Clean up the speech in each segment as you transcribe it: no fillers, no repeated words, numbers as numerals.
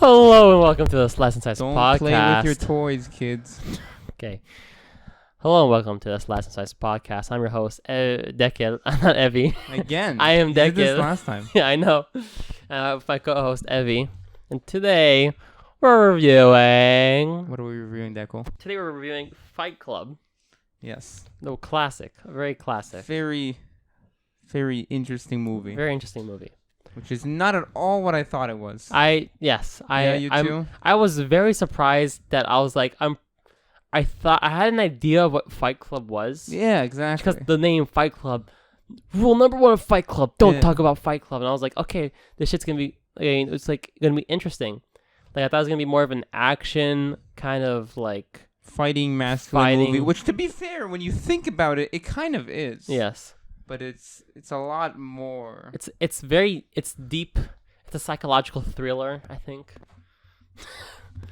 Hello and welcome to this Last and Size Don't podcast. play with your toys, kids. Okay. Hello and welcome to this Last and Size podcast. I'm your host, Dekil. I'm not Evie. Again. I am you did this Dekil. last time. Yeah, I know. With my co-host, Evie. And today, we're reviewing... What are we reviewing, Deco? Today we're reviewing Fight Club. Yes. The classic. Very classic. Very, very interesting movie. Very interesting movie. Which is not at all what I thought it was. You too? I was very surprised that I was like, I thought I had an idea of what Fight Club was. Yeah, exactly. Because the name Fight Club, rule number one of Fight Club, don't Yeah. talk about Fight Club. And I was like, okay, this shit's gonna be, it's like gonna be interesting. Like I thought it was gonna be more of an action kind of like Fighting masculine movie. Which, to be fair, when you think about it, it kind of is. Yes. But it's a lot more. It's deep. It's a psychological thriller, I think.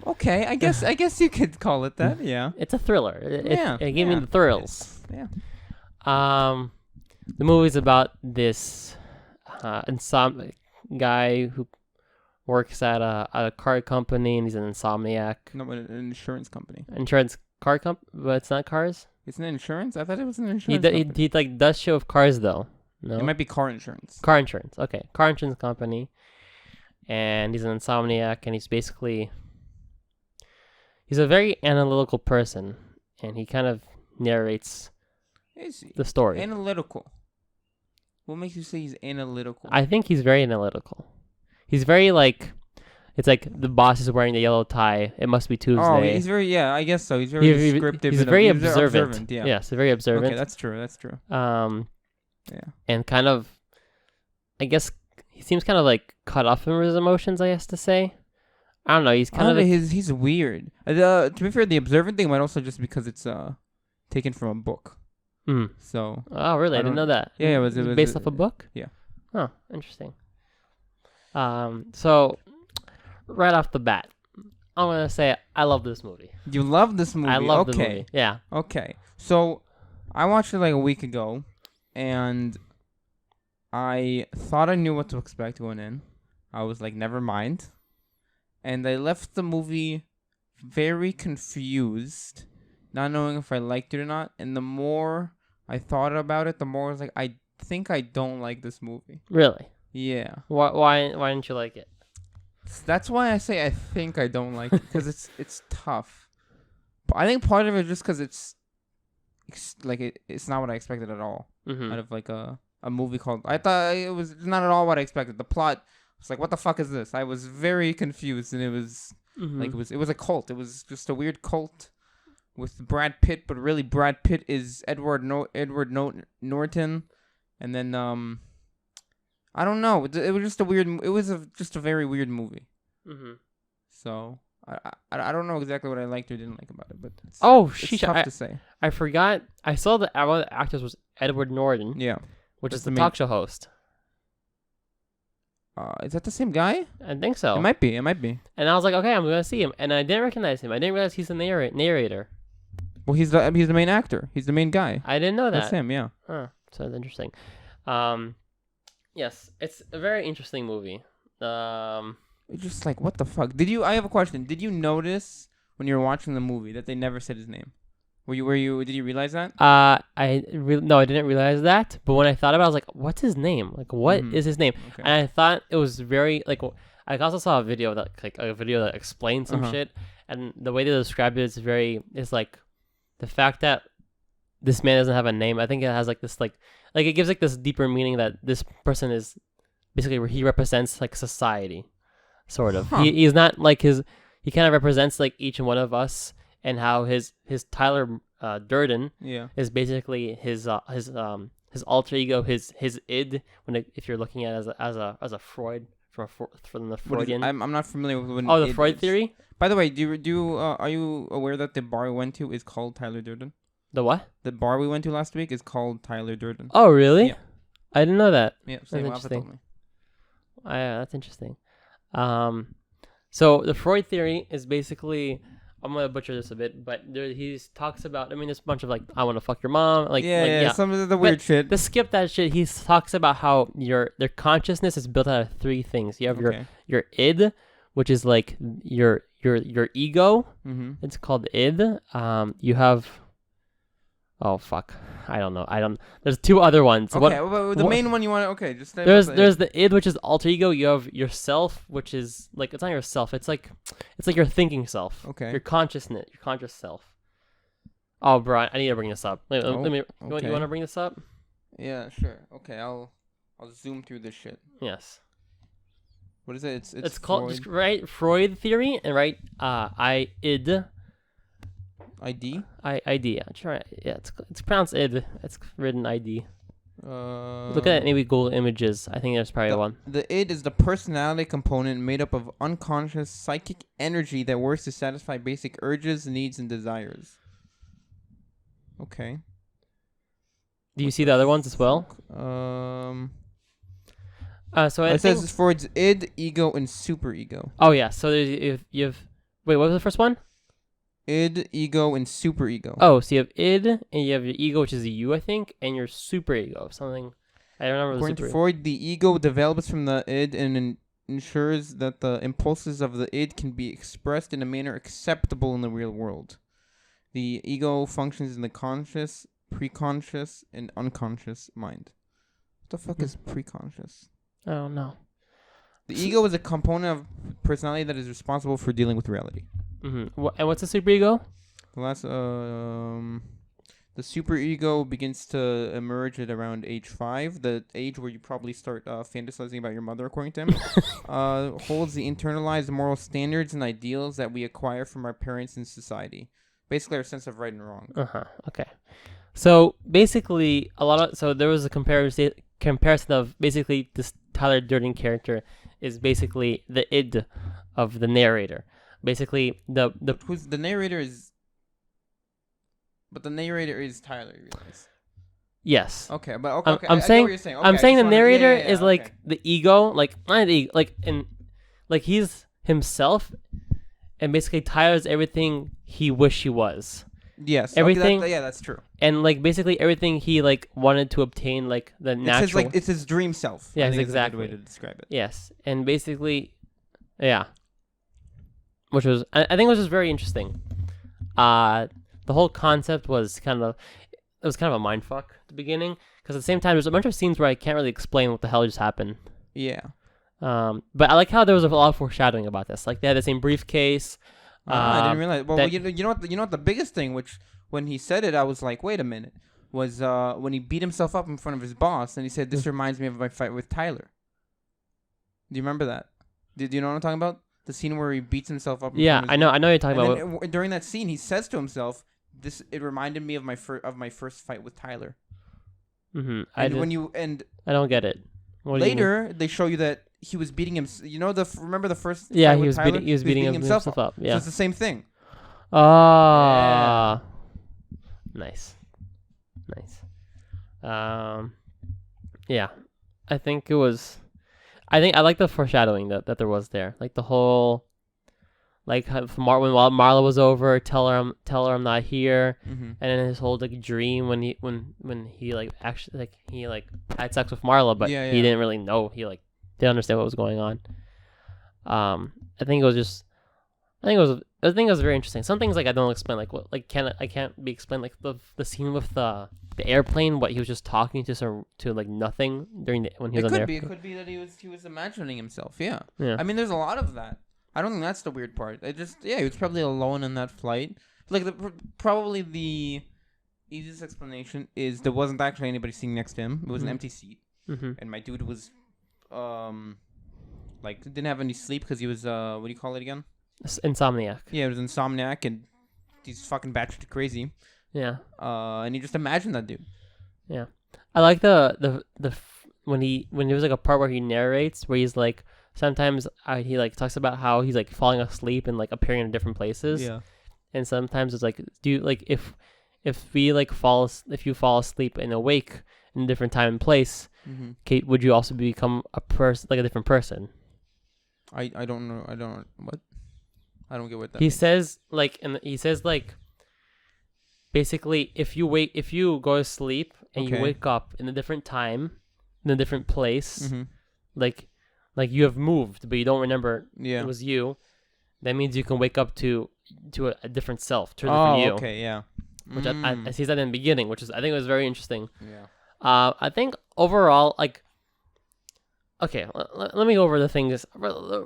Okay, I guess you could call it that. Yeah. It's a thriller. It gave me the thrills. Yeah. The movie's about this guy who works at a car company, and he's an insomniac. No, but an insurance company. But it's not cars. It's an insurance? I thought it was an He insurance company. he like does show of cars though. No, It might be car insurance. car insurance. Okay, car insurance company, and he's an insomniac, and he's a very analytical person, and he kind of narrates the story. Analytical. What makes you say he's analytical? I think he's very analytical. He's very like, it's like the boss is wearing the yellow tie. It must be Tuesday. Oh, he's very, I guess so. He's very descriptive. He's very observant. Yeah. Yes, very observant. Okay, that's true. Yeah. And kind of, I guess he seems kind of like cut off from his emotions, I guess to say. I don't know. He's kind of he's weird. To be fair, the observant thing might also just because it's taken from a book. So. Oh, really? I didn't know that. Yeah, it was based off a book. Yeah. Oh, interesting. So right off the bat, I'm gonna say I love this movie. You love this movie. I love the movie. Yeah. Okay. So I watched it like a week ago, and I thought I knew what to expect going in. I was like, never mind. And I left the movie very confused, not knowing if I liked it or not. And the more I thought about it, the more I was like, I think I don't like this movie. Really? Yeah. Why didn't you like it? That's why I say I think I don't like it, because it's tough. But I think part of it is just because it's not what I expected at all. Out of like a movie called, I thought it was not at all what I expected. The plot was like, what the fuck is this? I was very confused, and it was like it was a cult. It was just a weird cult with Brad Pitt, but really Brad Pitt is Edward Norton, and then I don't know. It was just a weird. It was just a very weird movie. So I don't know exactly what I liked or didn't like about it, but it's tough to say. I forgot. I saw that one of the actors was Edward Norton. Yeah, which is the talk show host. Is that the same guy? I think so. It might be. And I was like, okay, I'm gonna see him, and I didn't recognize him. I didn't realize he's the narrator. Well, he's the main actor. He's the main guy. I didn't know that. That's him. Yeah. Huh. So that's interesting. Yes, it's a very interesting movie. It's just like, what the fuck? I have a question. Did you notice when you were watching the movie that they never said his name? Did you realize that? No, I didn't realize that. But when I thought about it, I was like, what's his name? Like, what is his name? Okay. And I thought it was very, like, I also saw a video that explained some shit. And the way they described it is like the fact that this man doesn't have a name. I think it has like this, like it gives like this deeper meaning that this person is basically where he represents like society, sort of. He's not like he kind of represents like each one of us, and how his Tyler Durden is basically his alter ego, his id. If you're looking at it as a Freud from the Freudian. I'm not familiar with what. The Freud Theory. By the way, are you aware that the bar we went to is called Tyler Durden? The what? The bar we went to last week is called Tyler Durden. Oh, really? Yeah. I didn't know that. Yeah, same Alpha told me. That's interesting. So the Freud theory is basically, I'm gonna butcher this a bit, but he talks about. I mean, there's a bunch of like, I want to fuck your mom, some of the weird shit. Let's skip that shit. He talks about how their consciousness is built out of three things. You have your id, which is like your ego. Mm-hmm. It's called id. You have. Oh fuck! I don't know. There's two other ones. Okay, the main one you want to. Okay, just stay there's with the id, which is alter ego. You have yourself, which is like it's not yourself. It's like your thinking self. Okay. Your conscious self. Oh, bro, I need to bring this up. Let me. Okay. You want to bring this up? Yeah, sure. Okay, I'll zoom through this shit. Yes. What is it? It's called just right Freud Theory and right id. ID. ID. Yeah, try. Yeah, it's pronounced id. It's written ID. Look at maybe Google Images. I think there's probably one. The id is the personality component made up of unconscious psychic energy that works to satisfy basic urges, needs, and desires. Okay. Do you see the other ones as well? So it says Freud's id, ego, and superego. Oh yeah. So there's you have. Wait, what was the first one? Id, ego, and superego. Oh, so you have id, and you have your ego, which is a you, I think, and your superego, something. I don't remember. According to Freud, the ego develops from the id and ensures that the impulses of the id can be expressed in a manner acceptable in the real world. The ego functions in the conscious, preconscious, and unconscious mind. What the fuck is preconscious? I don't know. The ego is a component of personality that is responsible for dealing with reality. Mm-hmm. And what's the superego? The superego begins to emerge at around age 5, the age where you probably start fantasizing about your mother, according to him. Holds the internalized moral standards and ideals that we acquire from our parents and society. Basically, our sense of right and wrong. Okay. So basically, there was a comparison of basically this Tyler Durden character is basically the id of the narrator. Basically, who's the narrator is. But the narrator is Tyler, you realize. Yes. Okay, but okay. I'm saying. I get what you're saying. Okay, I'm saying the narrator is like the ego, like not the like he's himself, and basically Tyler's everything he wished he was. Yes. Everything. Okay, that's true. And like basically everything he like wanted to obtain, like the natural. It's his dream self. Yes, I think exactly. That's a good way to describe it. Yes, and basically, yeah. Which was, I think, it was just very interesting. The whole concept was kind of a mind fuck at the beginning, because at the same time there's a bunch of scenes where I can't really explain what the hell just happened. Yeah. But I like how there was a lot of foreshadowing about this. Like they had the same briefcase. I didn't realize. Well, you know what the biggest thing, which when he said it, I was like, wait a minute, was when he beat himself up in front of his boss, and he said, "This reminds me of my fight with Tyler." Do you remember that? Do you know what I'm talking about? The scene where he beats himself up. Yeah, I know what you're talking about. Then, during that scene, he says to himself, it reminded me of my first fight with Tyler." Mm-hmm. I don't get it. Later, they show you that he was beating him. You know remember the first? Yeah, he was beating himself up. Yeah, so it's the same thing. Ah, nice. Yeah, I think it was. I like the foreshadowing that there was there, like the whole, like when Marla was over, tell her I'm not here, and then his whole like dream when he like actually like he like had sex with Marla, but he didn't really know, he like didn't understand what was going on. I think it was very interesting. Some things like I don't explain, like what I can't be explained, like the scene with the airplane, what he was just talking to like nothing when he was on there. It could be that he was imagining himself. Yeah. I mean, there's a lot of that. I don't think that's the weird part. He was probably alone in that flight. Like probably the easiest explanation is there wasn't actually anybody sitting next to him. It was an empty seat, and my dude was like didn't have any sleep because he was what do you call it again? Insomniac. Yeah, he was insomniac and he's fucking batshit crazy. Yeah. And you just imagine that dude. Yeah. I like the when there's like a part where he narrates, where he's like sometimes he like talks about how he's like falling asleep and like appearing in different places. Yeah. And sometimes it's like, do you like if you fall asleep and awake in a different time and place, Kate, would you also become a different person? I don't know. I don't what. I don't get what that he means. says like basically if you go to sleep and you wake up in a different time in a different place, like like you have moved, but you don't remember Yeah. it was you, that means you can wake up to a different self, to a different you. Okay, yeah. Which I see that in the beginning, which is I think it was very interesting. Yeah. I think overall, like, okay, let me go over the things.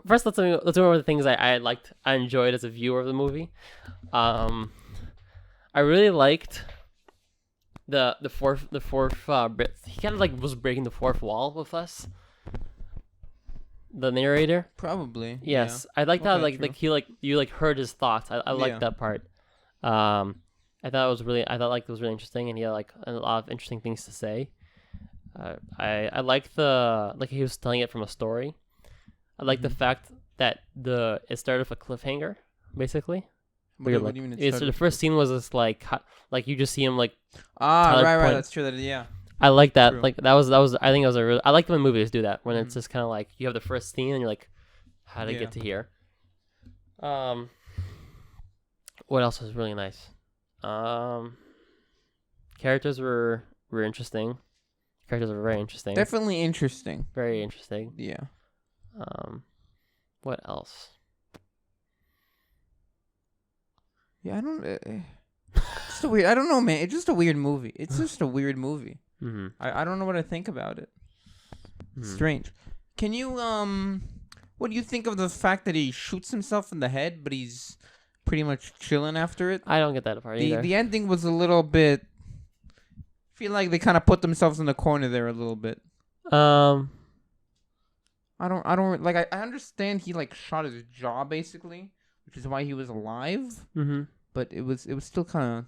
First, let's go over the things I liked, I enjoyed as a viewer of the movie. I really liked the fourth. He kind of like was breaking the fourth wall with us. The narrator. Probably. Yes, Yeah. I like that. Okay, Like you like heard his thoughts. I like Yeah. that part. I thought it was really interesting, and he had like a lot of interesting things to say. I like he was telling it from a story. I like the fact that it started with a cliffhanger, basically. What do you mean? The first scene was just like you just see him like. Right. That's true. Yeah. I like that. True. Like that was. I think it was a real. I like when movies do that when it's just kind of like you have the first scene and you're like, how did I get to here? What else was really nice? Characters were interesting. Characters were very interesting. Definitely interesting. Very interesting. Yeah. What else? Yeah, I don't. It's a weird. I don't know, man. It's just a weird movie. It's just a weird movie. Mm-hmm. I don't know what I think about it. Mm-hmm. Strange. Can you what do you think of the fact that he shoots himself in the head, but he's pretty much chilling after it? I don't get that part either. The ending was a little bit. I feel like they kind of put themselves in the corner there a little bit. I don't like. I understand he like shot his jaw basically, which is why he was alive. Mm-hmm. But it was still kind of.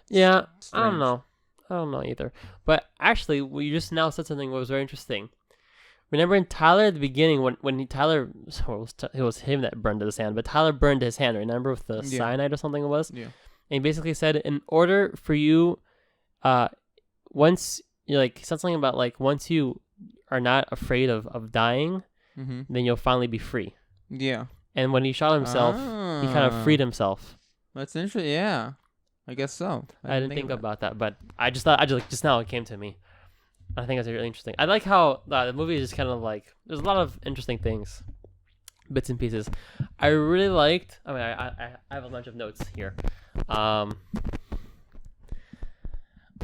Yeah, strange. I don't know either. But actually, you just now said something that was very interesting. Remember in Tyler at the beginning when it was him that burned his hand, but Tyler burned his hand. Remember with the cyanide or something it was. Yeah. And he basically said, in order for you, once you he said something about like once you are not afraid of dying, then you'll finally be free. Yeah. And when he shot himself, he kind of freed himself. That's interesting. Yeah, I guess so. I didn't think about that, but I just thought just now it came to me. I think it's really interesting. I like how the movie is just kind of like there's a lot of interesting things, bits and pieces. I really liked. I mean, I have a bunch of notes here.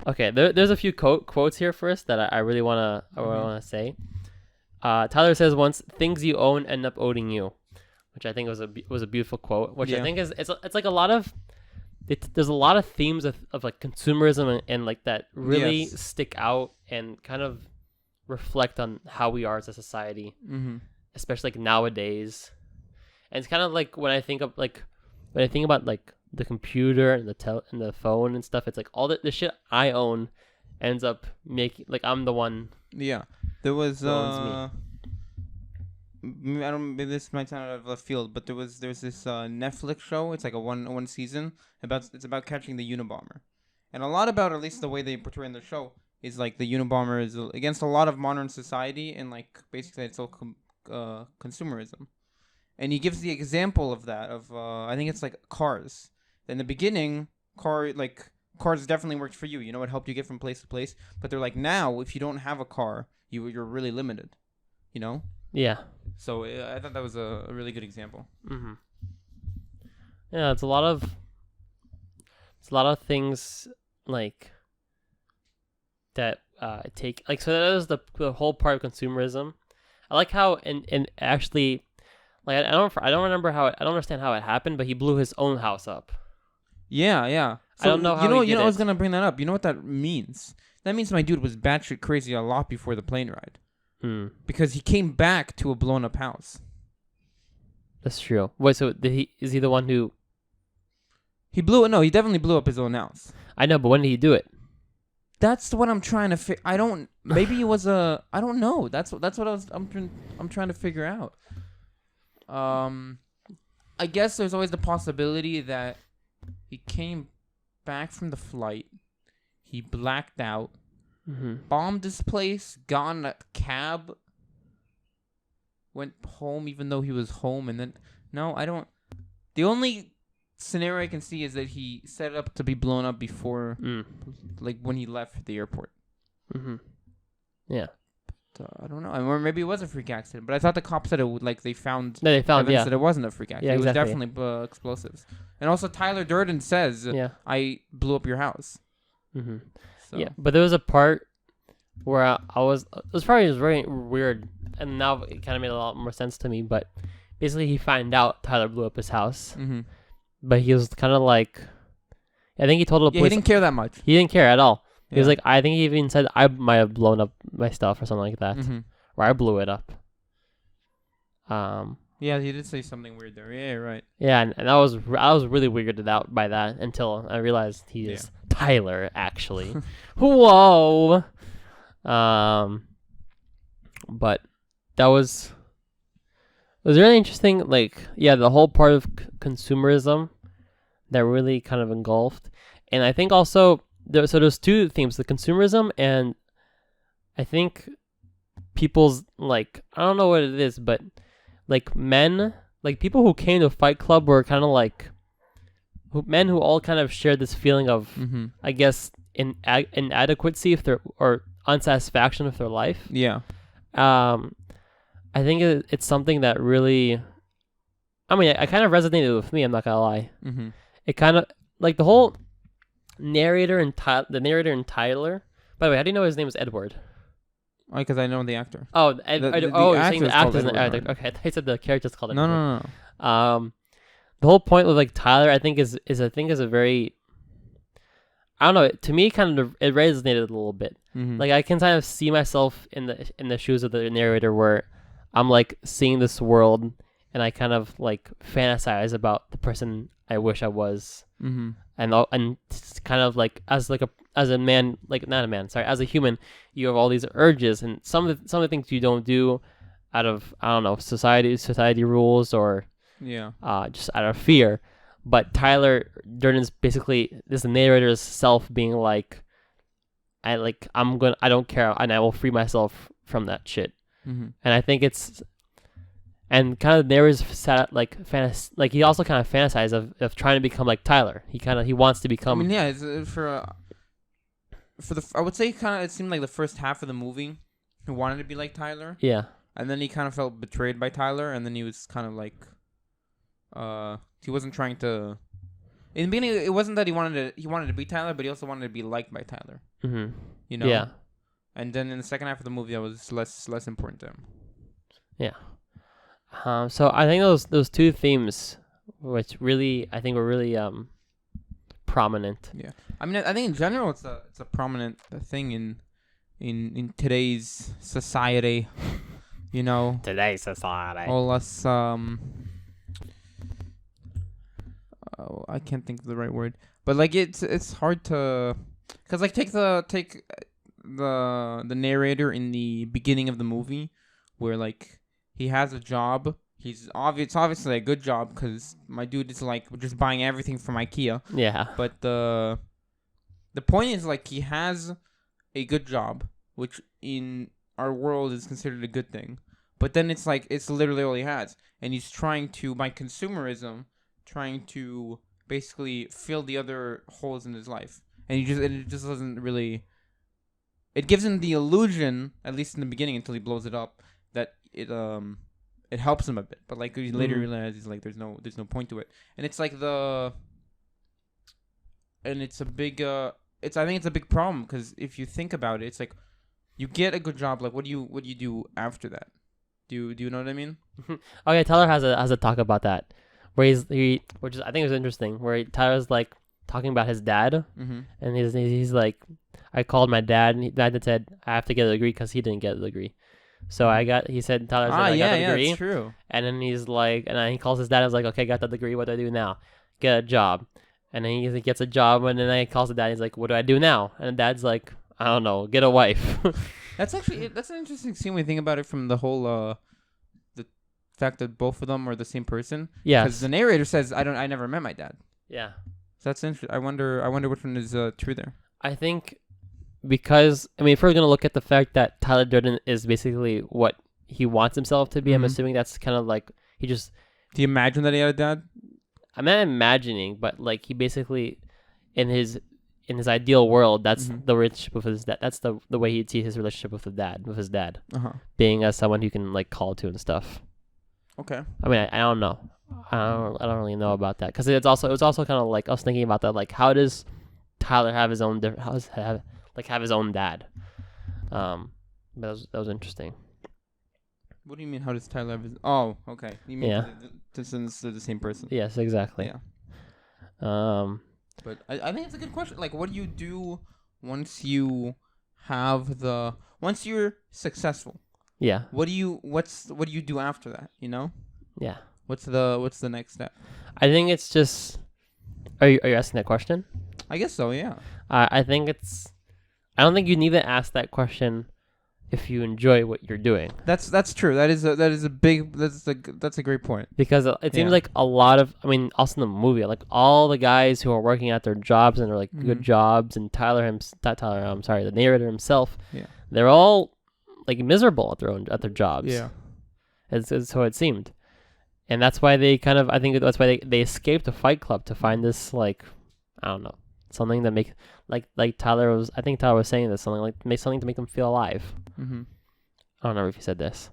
Okay, there's a few quotes here first that I really wanna say. Tyler says once, "Things you own end up owning you," which I think was a beautiful quote. Which I think is it's like a lot of. There's a lot of themes of like consumerism and like that really stick out and kind of reflect on how we are as a society, especially like nowadays. And it's kind of like when I think about like the computer and the phone and stuff. It's like all the shit I own ends up making like I'm the one. Yeah, there was me. I don't. This might sound out of left field, but there's this Netflix show. It's like a one season it's about catching the Unabomber, and a lot about at least the way they portray in the show is like the Unabomber is against a lot of modern society and like basically it's all consumerism, and he gives the example of that of I think it's like cars. In the beginning, cars definitely worked for you. You know, it helped you get from place to place. But they're like now, if you don't have a car, you're really limited. You know. Yeah. So I thought that was a really good example. Mm-hmm. Yeah, it's a lot of things like that take like so that is the whole part of consumerism. I like how and actually like I don't understand how it happened, but he blew his own house up. Yeah. So I don't know how I was gonna bring that up. You know what that means? That means my dude was batshit crazy a lot before the plane ride. Because he came back to a blown up house. That's true. Wait, so is he the one who? He definitely blew up his own house. I know, but when did he do it? That's what I'm trying to I don't. Maybe it was I don't know. That's what I'm trying to figure out. I guess there's always the possibility that he came back from the flight. He blacked out. Bombed this place, got in a cab, went home even though he was home, and then I don't. The only scenario I can see is that he set it up to be blown up before, like when he left the airport. Yeah. I don't know. Or maybe it was a freak accident. But I thought the cops said they found No, they found evidence that it wasn't a freak accident. Yeah, exactly. It was definitely explosives. And also Tyler Durden says, I blew up your house. Mm-hmm. So. Yeah, but there was a part where it was probably just very weird, and now it kind of made a lot more sense to me. But basically, he found out Tyler blew up his house, but he was kind of like, I think he told the police. He didn't care that much. He didn't care at all. He was like, I think he even said I might have blown up my stuff or something like that, or I blew it up. Yeah, he did say something weird there. Yeah, right. Yeah, and I was really weirded out by that until I realized he is Tyler, actually. Whoa. But that was really interesting. Like, the whole part of consumerism that really kind of engulfed, and I think also there's two themes: the consumerism, and I think people's I don't know what it is, but men, people who came to Fight Club were kind of men who all kind of shared this feeling of, I guess, inadequacy or unsatisfaction with their life. Yeah. I think it's something that really, I mean, I kind of resonated with me. I'm not gonna lie. It kind of the whole narrator and Tyler. By the way, how do you know his name is Edward? Because I know the actor. Oh, you're saying the actor's an actor. Edward. Okay, I thought you said the character's called Edward. No. The whole point with Tyler, I think is a very, I don't know. To me, kind of it resonated a little bit. I can kind of see myself in the shoes of the narrator, where I'm seeing this world, and I kind of fantasize about the person I wish I was, and it's kind of as a man, not a man, sorry, as a human, you have all these urges, and some of the things you don't do out of, I don't know, society rules, or just out of fear. But Tyler Durden's basically this narrator's self being I don't care, and I will free myself from that shit. And I think it's, and kind of there is he also kind of fantasized of trying to become like Tyler. He wants to become. I mean, it's, I would say it seemed like the first half of the movie, he wanted to be like Tyler. Yeah. And then he kind of felt betrayed by Tyler, and then he was kind of he wasn't trying to. In the beginning, it wasn't that he wanted to be Tyler, but he also wanted to be liked by Tyler. You know. Yeah. And then in the second half of the movie, that was less important to him. Yeah. So I think those two themes, which really I think were really prominent. Yeah. I mean, I think in general, it's a prominent thing in today's society. You know. Today's society. All us I can't think of the right word, but it's hard to, cause take the narrator in the beginning of the movie, where he has a job. It's obviously a good job, cause my dude is just buying everything from IKEA. Yeah. But the point is he has a good job, which in our world is considered a good thing. But then it's it's literally all he has, and he's trying to, by consumerism, basically fill the other holes in his life, and it just doesn't really. It gives him the illusion, at least in the beginning, until he blows it up, that it helps him a bit. But he later realizes there's no point to it, and it's it's a big I think it's a big problem, because if you think about it, it's you get a good job, what do you do after that? Do you know what I mean? Okay, Tyler has a talk about that, where which is, I think is interesting, where Tyler's talking about his dad, and he's I called my dad, and dad said I have to get a degree because he didn't get a degree. So he said Tyler said I got the degree. That's true. And then he's and then he calls his dad and is okay, got the degree, what do I do now? Get a job. And then he gets a job, and then he calls the dad, and he's what do I do now? And the dad's I don't know, get a wife. That's an interesting scene when you think about it, from the whole the fact that both of them are the same person. Yeah. Because the narrator says I never met my dad. Yeah. So that's interesting. I wonder which one is true there. I think because if we're gonna look at the fact that Tyler Durden is basically what he wants himself to be, I'm assuming that's kind of he just. Do you imagine that he had a dad? I'm not imagining, but he basically in his in his ideal world, that's the relationship with his dad. That's the way he'd see his relationship with his dad, being as someone who can like call to and stuff. Okay. I mean, I don't know. I don't really know about that because it was also kind of like I was thinking about that. Like, how does Tyler have his own have his own dad? But that was interesting. What do you mean? How does Tyler have his? Oh, okay. You mean since they're the same person? Yes, exactly. Yeah. But I think it's a good question. Like, what do you do once you're successful? Yeah. What do you do after that? You know? Yeah. What's the next step? I think it's just. Are you asking that question? I guess so. Yeah. I think it's. I don't think you need to ask that question if you enjoy what you're doing. That's true. That's a great point. Because it seems like a lot of, I mean, also in the movie, like all the guys who are working at their jobs and they're like good jobs, and the narrator himself, they're all like miserable at their jobs. Yeah. It's so it seemed. And that's why I think that's why they escaped a Fight Club to find this, like, I don't know, something that make like Tyler was saying this, something to make them feel alive. Mm-hmm. I don't know if he said this.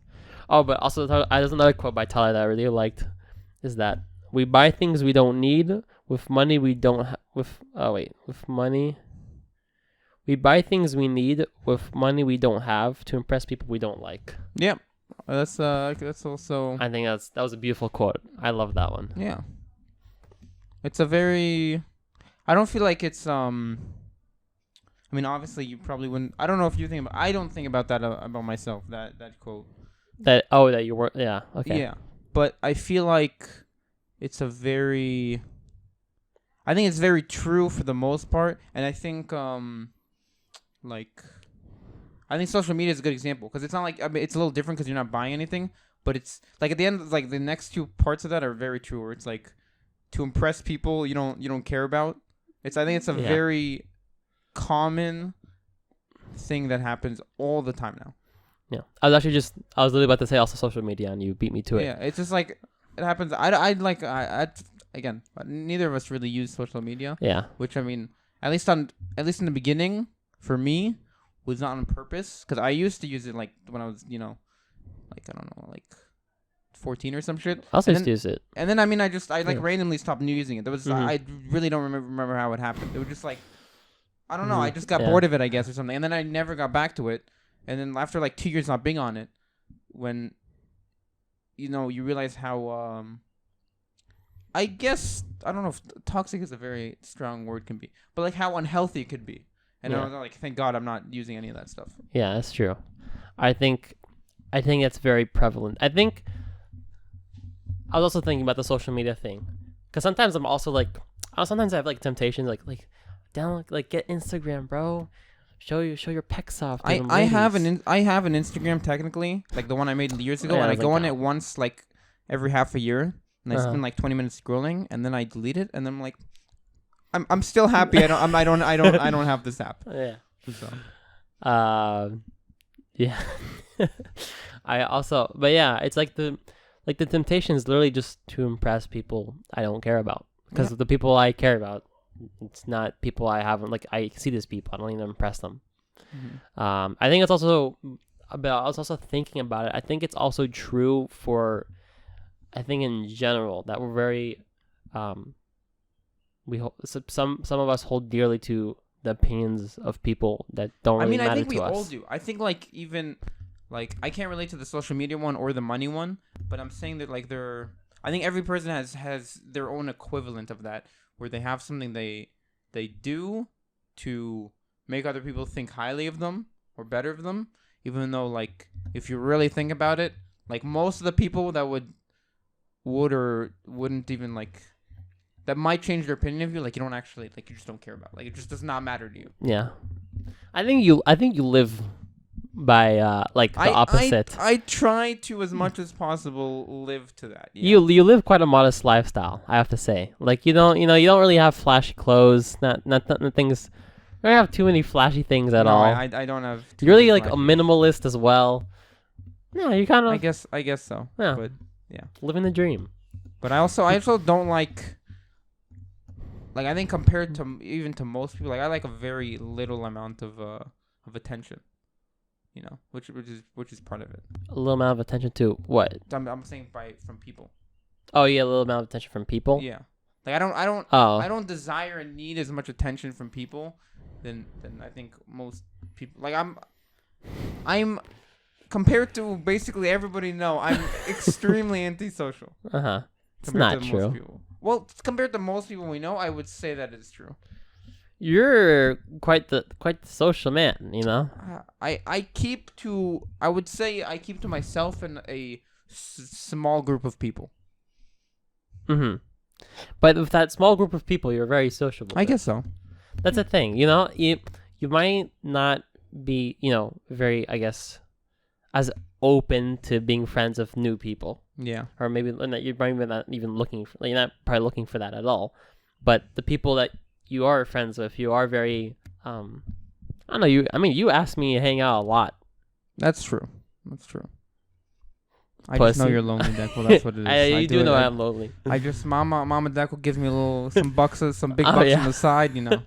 Oh, but also there's another quote by Tyler that I really liked, is that we buy things we don't need with money we don't we buy things we need with money we don't have to impress people we don't like. Yeah. That's also. I think that was a beautiful quote. I love that one. Yeah. It's a very. I don't feel like it's I mean, obviously you probably wouldn't. I don't know if you think about. I don't think about that about myself. That quote. That you were. Yeah. Okay. Yeah, but I feel like it's a very. I think it's very true for the most part, and I think I think social media is a good example because it's not like, I mean, it's a little different because you're not buying anything, but it's like at the end, like the next two parts of that are very true. Where it's like to impress people you don't care about. I think it's a very common thing that happens all the time now. Yeah, I was literally about to say also social media, and you beat me to it. Yeah, it's just like it happens. Again, neither of us really use social media. Yeah, which I mean, at least in the beginning, for me, was not on purpose because I used to use it like when I was, like I don't know, like 14 or some shit. I also used to use it. And then I mean, I randomly stopped using it. There was I really don't remember how it happened. It was just like I don't know. I just got bored of it, I guess, or something. And then I never got back to it. And then after like 2 years not being on it, when you realize how I guess I don't know if toxic is a very strong word can be, but like how unhealthy it could be. And I was like, thank God I'm not using any of that stuff. Yeah, that's true. I think it's very prevalent. I was also thinking about the social media thing, because sometimes I'm also like, sometimes I have like temptations like get Instagram, bro. Show your pecs off. I have an Instagram technically, like the one I made years ago, and I go on it once like every half a year, and I spend like 20 minutes scrolling, and then I delete it, and then I'm like, I'm still happy. I don't have this app. Yeah. So. Yeah. I also, but yeah, it's like the temptation is literally just to impress people I don't care about, because the people I care about, it's not people I haven't, like, I see these people, I don't need to impress them. Mm-hmm. I think it's also about, I was also thinking about it, I think it's also true for, I think in general, that we're very, some of us hold dearly to the opinions of people that don't really matter to us. I think we all do. I think like even like I can't relate to the social media one or the money one, but I'm saying that like I think every person has their own equivalent of that, where they have something they do to make other people think highly of them or better of them, even though like if you really think about it, like most of the people that would or wouldn't even like, that might change their opinion of you, like you don't actually, like you just don't care about, like it just does not matter to you. Yeah, I think you live by like the opposite. I try to as much as possible live to that. Yeah. You live quite a modest lifestyle, I have to say. Like you don't really have flashy clothes, not things. You don't have too many flashy things at all. I don't have. You're really like a minimalist as well. Yeah, you kind of. I guess so. Yeah, but yeah, living the dream. But I also don't like. like I think compared to even to most people, like I like a very little amount of attention, you know, which is part of it. A little amount of attention to what? I'm saying from people. Oh yeah, a little amount of attention from people. Yeah, like I don't desire and need as much attention from people than I think most people. Like I'm compared to basically everybody. No, I'm extremely antisocial. It's not true. Well, compared to most people we know, I would say that is true. You're quite the social man, you know. I keep to myself and a small group of people. But with that small group of people, you're very sociable. I guess so. That's a thing, you know. You might not be, you know, very, I guess, as open to being friends with new people. Yeah. Or maybe you're probably not even looking for, like, you're not probably looking for that at all. But the people that you are friends with, you are very, I don't know, you ask me to hang out a lot. That's true. I just know you're lonely, Deco. That's what it is. You do know I'm lonely. I just Mama Deco gives me some big bucks on the side, you know.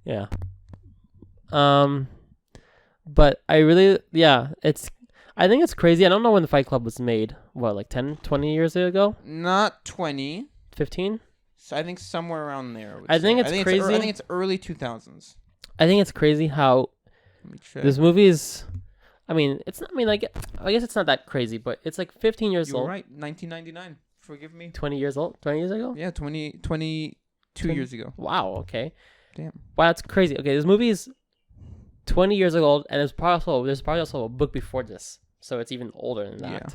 Yeah. But I really, I think it's crazy. I don't know when the Fight Club was made. What, like 10, 20 years ago? Not 20. 15? So I think somewhere around there. I think it's crazy. I think it's early 2000s. I think it's crazy how this movie is. I mean, it's not. I mean, like, I guess it's not that crazy, but it's like 15 years old. You're right. 1999. Forgive me. 20 years old. 20 years ago. Yeah, 22 years ago. Wow. Okay. Damn. Wow, that's crazy. Okay, this movie is 20 years old, and there's probably also a book before this, so it's even older than that. Yeah.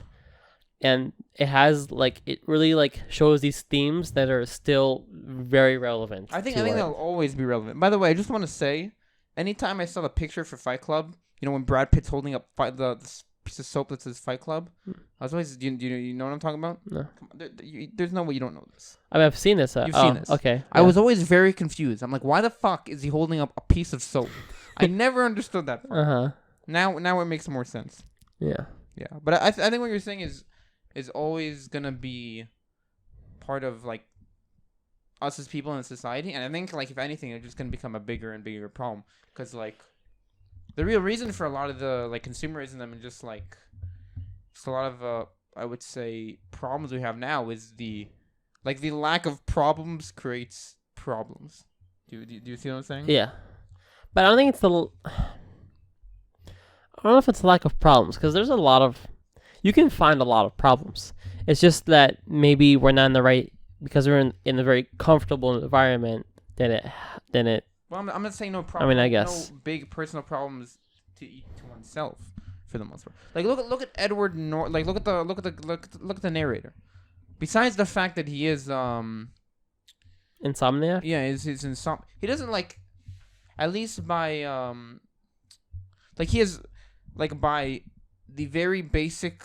And it really shows these themes that are still very relevant. I think they'll always be relevant. By the way, I just want to say, anytime I saw the picture for Fight Club, you know, when Brad Pitt's holding up the piece of soap that says Fight Club, I was always, do you know what I'm talking about? No. There's no way you don't know this. I mean, I've seen this. You've seen this. Okay. Yeah. I was always very confused. I'm like, why the fuck is he holding up a piece of soap? I never understood that part. Now it makes more sense. Yeah. Yeah. But I think what you're saying is always gonna be part of like us as people in society, and I think like if anything, it's just gonna become a bigger and bigger problem because like the real reason for a lot of the like consumerism and just a lot of I would say problems we have now is the lack of problems creates problems. Do you see what I'm saying? Yeah, but I don't think it's I don't know if it's lack of problems because there's a lot of. You can find a lot of problems. It's just that maybe we're not in the right because we're in a very comfortable environment. Then it. Well, I'm not saying no problem. I mean, I guess no big personal problems to oneself for the most part. Like look at Edward Norton. Like look at the narrator. Besides the fact that he is insomniac. Yeah, he's insomniac. He doesn't like, at least by like he is like by the very basic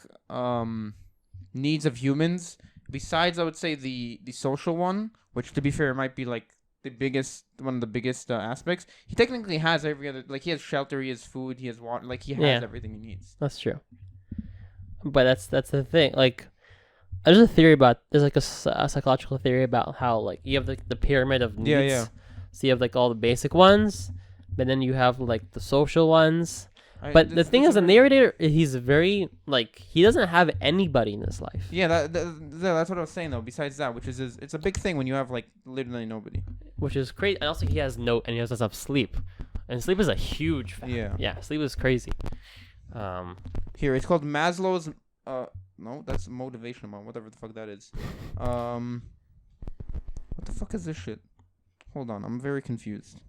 needs of humans. Besides, I would say the social one, which to be fair might be like one of the biggest aspects. He technically has every other, like he has shelter, he has food, he has water, like he has everything he needs. That's true. But that's the thing. Like, there's like a psychological theory about how like you have the pyramid of needs. Yeah. So you have like all the basic ones, but then you have like the social ones. But the thing is, the narrator, he's very, like, he doesn't have anybody in his life. Yeah, that's what I was saying, though, besides that, which is it's a big thing when you have, like, literally nobody. Which is crazy. And also, he doesn't have sleep. And sleep is a huge factor. Yeah, sleep is crazy. Here, it's called Maslow's, no, that's motivation amount, whatever the fuck that is. What the fuck is this shit? Hold on, I'm very confused.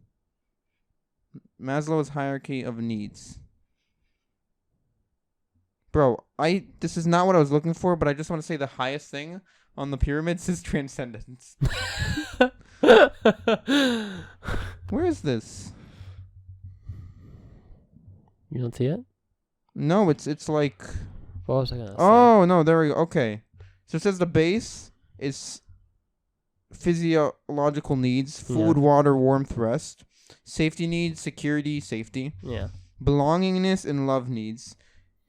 Maslow's hierarchy of needs. Bro, this is not what I was looking for, but I just want to say the highest thing on the pyramids is transcendence. Where is this? You don't see it? No, it's like... What was I gonna say? Oh, no, there we go. Okay. So it says the base is physiological needs, food, water, warmth, rest, safety needs, security, safety. Yeah. Belongingness and love needs.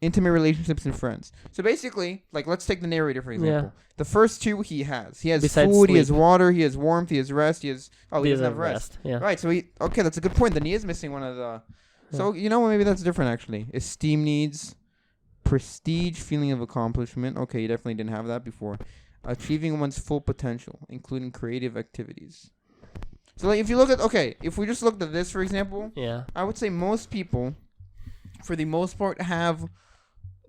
intimate relationships and friends. So basically, like, let's take the narrator for example. Yeah. The first two he has Besides food, he has sleep. water, he has warmth, he has rest, he doesn't have rest. Yeah. Right. So okay, that's a good point. Then he is missing one of the. So maybe that's different actually. Esteem needs, prestige, feeling of accomplishment. Okay, you definitely didn't have that before. Achieving one's full potential, including creative activities. So like, if we just looked at this for example, I would say most people, for the most part, have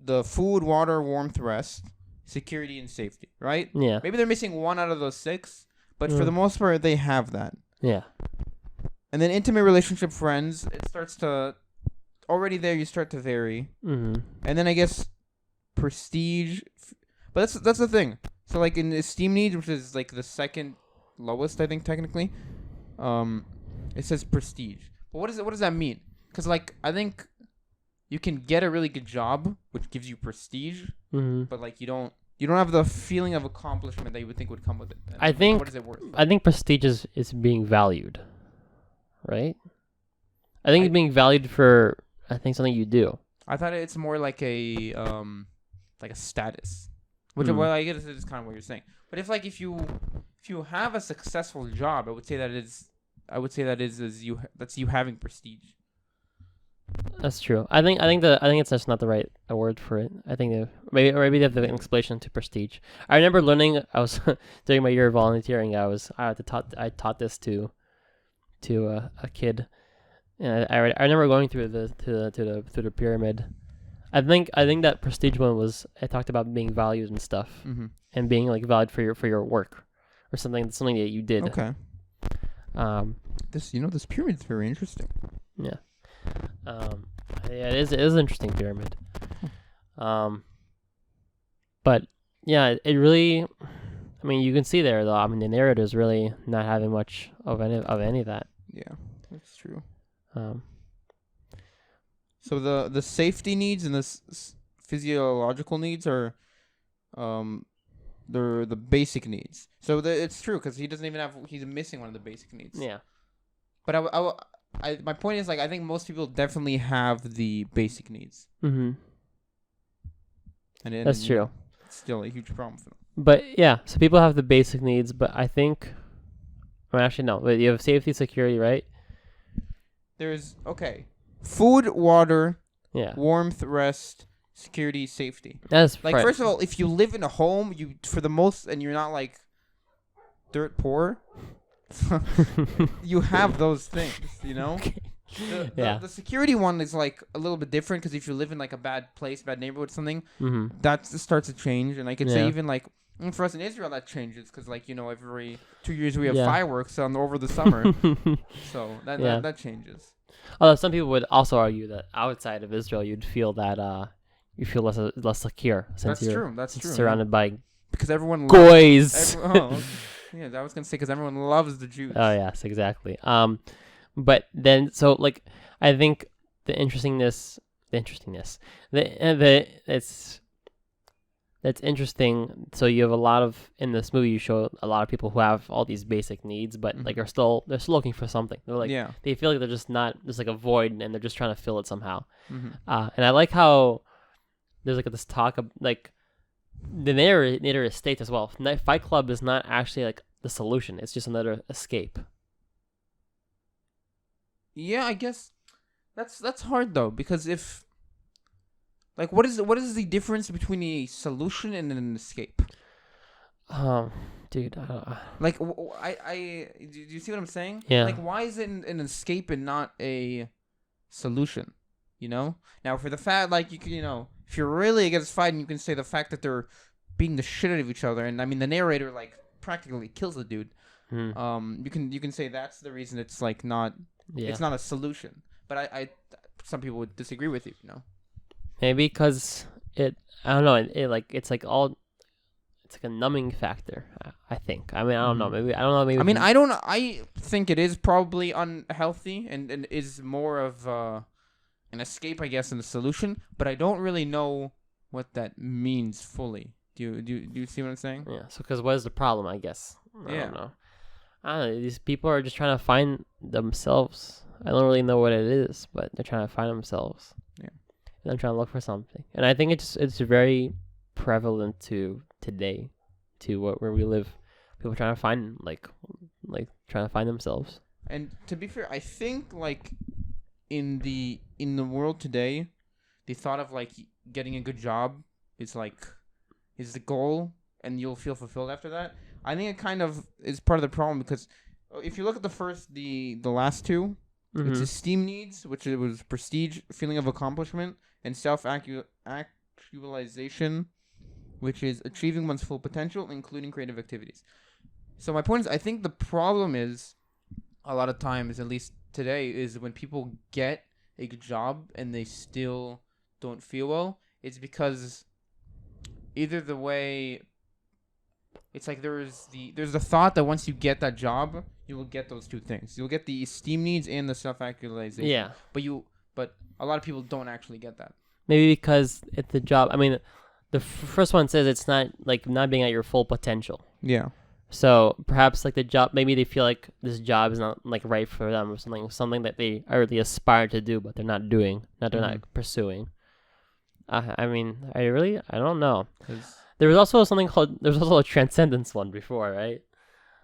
the food, water, warmth, rest, security, and safety, right? Yeah. Maybe they're missing one out of those 6, but for the most part, they have that. Yeah. And then intimate relationship, friends, it starts to... Already there, you start to vary. Mm-hmm. And then I guess prestige... But that's the thing. So like in esteem needs, which is like the second lowest, I think, technically, it says prestige. But what does that mean? Because like, I think... You can get a really good job, which gives you prestige, but like you don't have the feeling of accomplishment that you would think would come with it. And what is it worth? I think prestige is being valued, right? I think it's being valued for something you do. I thought it's more like a status, which well I guess is kind of what you're saying. But if you have a successful job, I would say that that's you having prestige. That's true. I think it's just not the right word for it. I think maybe they have the explanation to prestige. I remember learning. I was during my year of volunteering. I taught this to a kid, and I remember going through the pyramid. I think that prestige one was I talked about being valued and stuff, and being like valued for your work, or something that you did. Okay. This pyramid is very interesting. Yeah. Yeah, it is an interesting pyramid. But yeah, it really, I mean, you can see there though. I mean, the narrator is really not having much of any of that. Yeah, that's true. So the safety needs and the physiological needs are, they're the basic needs. So it's true because he's missing one of the basic needs. Yeah. But my point is, like, I think most people definitely have the basic needs. Mm-hmm. And that's true. It's still a huge problem for them. But yeah, so people have the basic needs, but I think, well, actually no, but you have safety, security, right? There's food, water, warmth, rest, security, safety. That's like right. First of all, if you live in a home, and you're not like dirt poor. You have those things, you know. The security one is like a little bit different because if you live in like a bad place, bad neighborhood, something that starts to change. And I could say even like for us in Israel that changes because like every 2 years we have fireworks over the summer, so that changes. Although some people would also argue that outside of Israel you'd feel that you feel less secure since That's true. Surrounded by because everyone goys. Yeah, I was gonna say because everyone loves the Jews. Oh yes, exactly. But then so like I think that's interesting. So you have a lot of in this movie you show a lot of people who have all these basic needs, but like they're still looking for something. They're like they feel like they're just not there's like a void and they're just trying to fill it somehow. And I like how there's like this talk of like. The narrator states as well. Fight Club is not actually like the solution. It's just another escape. Yeah, I guess that's hard though because if like what is the difference between a solution and an escape? Dude, like I do you see what I'm saying? Yeah. Like why is it an escape and not a solution? Now for the fact like you can if you're really against fighting, you can say the fact that they're beating the shit out of each other, and I mean the narrator like practically kills the dude. You can say that's the reason it's like not it's not a solution. But I some people would disagree with you. Maybe because I don't know. It's like a numbing factor. I think. I mean I don't know. Maybe I don't know. Maybe I mean I think it is probably unhealthy and is more of an escape, I guess, and a solution, but I don't really know what that means fully. Do you see what I'm saying? Yeah. So, because what is the problem? I guess. I don't know. These people are just trying to find themselves. I don't really know what it is, but they're trying to find themselves. Yeah. I'm trying to look for something, and I think it's very prevalent to today, to where we live. People trying to find like trying to find themselves. And to be fair, I think like in the world today, the thought of like getting a good job is the goal, and you'll feel fulfilled after that. I think it kind of is part of the problem, because if you look at the last two, it's esteem needs, which it was prestige, feeling of accomplishment, and self-actualization, which is achieving one's full potential, including creative activities. So my point is, I think the problem is, a lot of times, at least today, is when people get a good job and they still don't feel well, it's because either the way, it's like there's the thought that once you get that job, you will get those two things. You'll get the esteem needs and the self-actualization. Yeah. But a lot of people don't actually get that. Maybe because it's the job. I mean, the first one says it's not being at your full potential. Yeah. So perhaps like the job, maybe they feel like this job is not like right for them, or something that they really aspire to do, but they're not doing, they're not pursuing. I mean, I don't know. There was also a transcendence one before, right?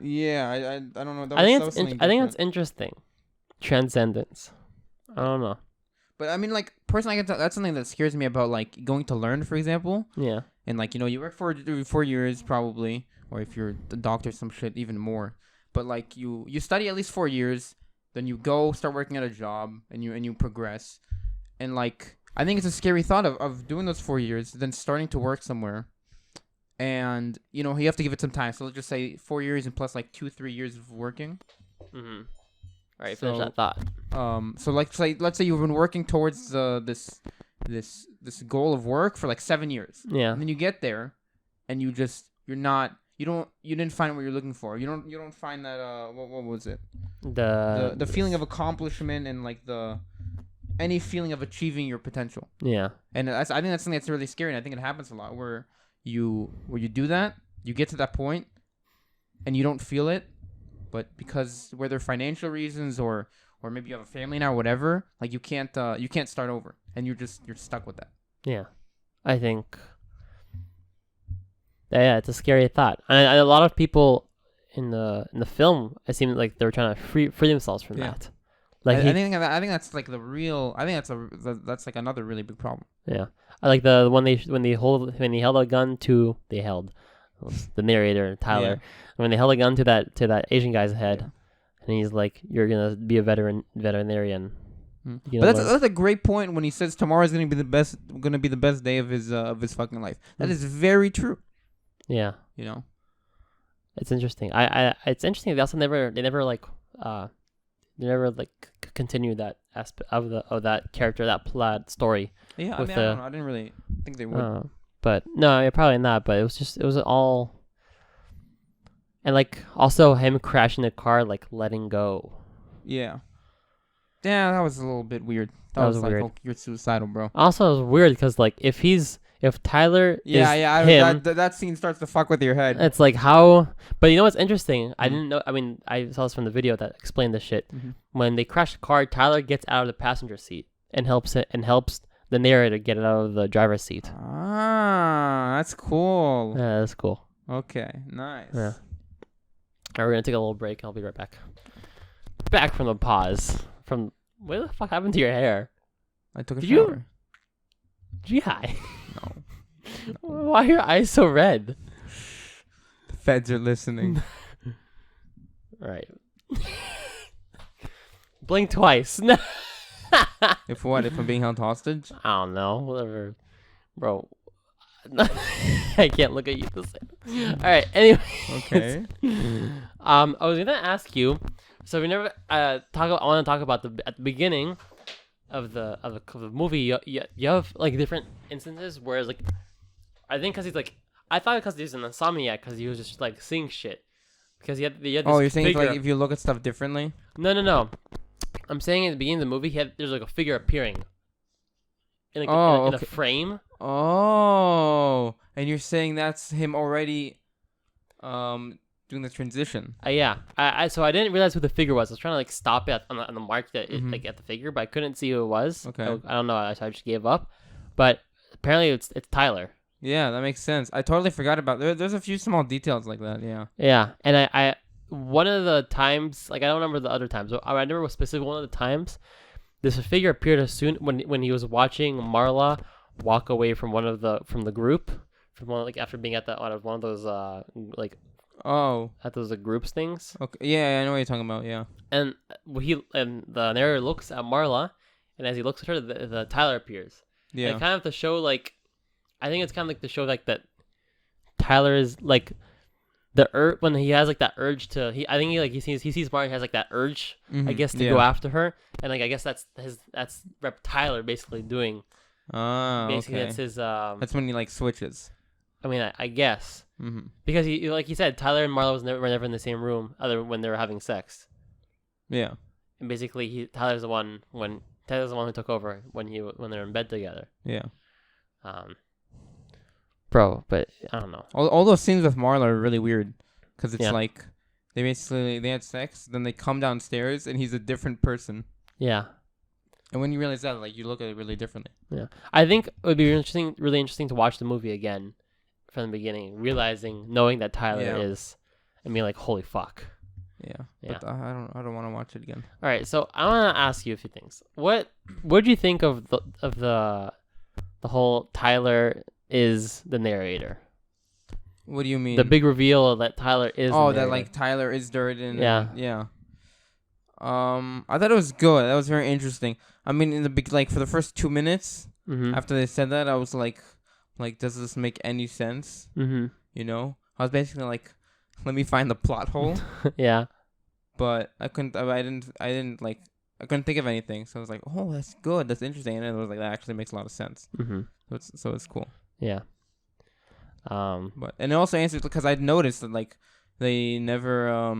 Yeah, I don't know. I think it's interesting. Transcendence. I don't know. But I mean, like, personally, that's something that scares me about, like, going to learn, for example. Yeah. And, like, you work for 4 years, probably, or if you're a doctor, some shit, even more. But, like, you study at least 4 years, then you go start working at a job, and you progress. And, like, I think it's a scary thought of doing those 4 years, then starting to work somewhere. And, you have to give it some time. So let's just say 4 years and plus, like, 2-3 years of working. Mm-hmm. All right, finish that thought. So let's say you've been working towards this goal of work for like 7 years. Yeah. And then you get there, and you didn't find what you're looking for. You don't find that what was it? The feeling of accomplishment and like any feeling of achieving your potential. Yeah. And I think that's something that's really scary, and I think it happens a lot where you do that, you get to that point, and you don't feel it. But because whether financial reasons or maybe you have a family now, or whatever, like you can't start over, and you're stuck with that. Yeah, I think. Yeah, it's a scary thought. And a lot of people in the film, it seemed like they were trying to free themselves from that. Like I think that's like the real. I think that's like another really big problem. Yeah, I like the when he held a gun to the narrator Tyler. Yeah. When they held a gun to that Asian guy's head, and he's like, "You're gonna be a veterinarian." But that's a great point when he says tomorrow's gonna be the best day of his fucking life. That is very true. Yeah, it's interesting. It's interesting. They also never continue that aspect of that character, that plot story. Yeah, I don't know. I didn't really think they would. But no, yeah, probably not. But it was all. And, like, also him crashing the car, like, letting go. Yeah. Yeah, that was a little bit weird. That was like, weird. Oh, you're suicidal, bro. Also, it was weird because, like, if Tyler that scene starts to fuck with your head. It's like, how... But you know what's interesting? I didn't know... I mean, I saw this from the video that explained this shit. Mm-hmm. When they crash the car, Tyler gets out of the passenger seat and helps the narrator get it out of the driver's seat. Ah, that's cool. Yeah, that's cool. Okay, nice. Yeah. All right, we're going to take a little break. I'll be right back. Back from the pause. What the fuck happened to your hair? I took a shower. Yeah. No. Why are your eyes so red? The feds are listening. All right. Blink twice. If what? If I'm being held hostage? I don't know. Whatever. Bro. I can't look at you the same. All right. Anyway. Okay. I was gonna ask you. So we never I want to talk about at the beginning of the movie. You have like different instances where it's like, I think because he's like, I thought because he's an insomniac because he was just like seeing shit because he had this you're saying like if you look at stuff differently? No. I'm saying at the beginning of the movie there's like a figure appearing. In a frame. Oh, and you're saying that's him already doing the transition. Yeah. So I didn't realize who the figure was. I was trying to like stop it on the mark that like at the figure, but I couldn't see who it was. Okay. So I don't know. So I just gave up. but apparently it's Tyler. Yeah, that makes sense. I totally forgot about there's a few small details like that. Yeah. Yeah, and I one of the times, like I don't remember the other times, but I remember specifically one of the times this figure appeared as soon when he was watching Marla walk away from the group, like after being at one of those like at those groups things. Okay. Yeah, I know what you're talking about. Yeah. And the narrator looks at Marla, and as he looks at her, the Tyler appears. Yeah. And kind of to show like, I think it's kind of like to show like that Tyler is like when he has like that urge to he sees Marla, he has like that urge, I guess, to go after her, and like I guess that's Rep Tyler basically doing. Basically, okay. that's his. That's when he like switches. I mean, I guess because he like he said, Tyler and Marla were never in the same room, other when they were having sex. Yeah. And basically, Tyler's the one who took over when they were in bed together. Yeah. Bro, but I don't know. All those scenes with Marla are really weird, because it's like they had sex, then they come downstairs and he's a different person. Yeah. And when you realize that, like, you look at it really differently. Yeah. I think it would be really interesting to watch the movie again from the beginning, knowing that Tyler is, and being like, holy fuck. Yeah. But I don't want to watch it again. All right, so I want to ask you a few things. What do you think of the whole Tyler is the narrator? What do you mean? The big reveal that Tyler is the narrator. That like Tyler is Durden. Yeah. I thought it was good. That was very interesting. I mean, in the for the first 2 minutes after they said that, I was like, does this make any sense? Mm-hmm. You know, I was basically like, let me find the plot hole. Yeah. But I couldn't think of anything. So I was like, oh, that's good. That's interesting. And then I was like, that actually makes a lot of sense. Mm-hmm. So it's cool. Yeah. But it also answers, because I'd noticed that like they never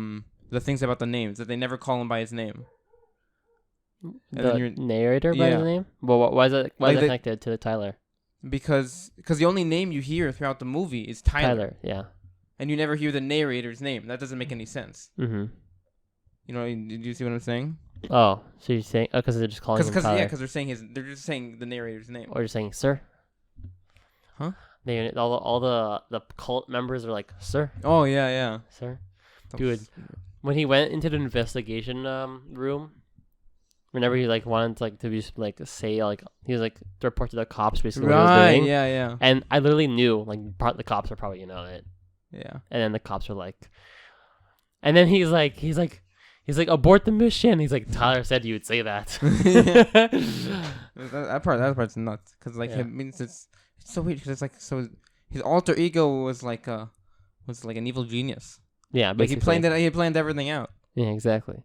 the things about the names, that they never call him by his name. The narrator by his name? Well, why is it connected to the Tyler? Because the only name you hear throughout the movie is Tyler. Yeah. And you never hear the narrator's name. That doesn't make any sense. Mm-hmm. You know, did you see what I'm saying? Oh, so you're saying because they're just calling him Tyler? Yeah, because they're just saying the narrator's name. Or you're saying sir? Huh? All the cult members are like, sir. Oh yeah. Sir. Dude, when he went into the investigation room, whenever he like wanted to be like say like he was like to report to the cops basically what he was doing. Yeah. And I literally knew like the cops are probably on it. Yeah. And then the cops are like, and then he's like abort the mission. He's like, Tyler said you would say that. that part's nuts, because like it means it's so weird, because it's like, so his alter ego was like an evil genius. Yeah, basically. Like he planned everything out. Yeah, exactly.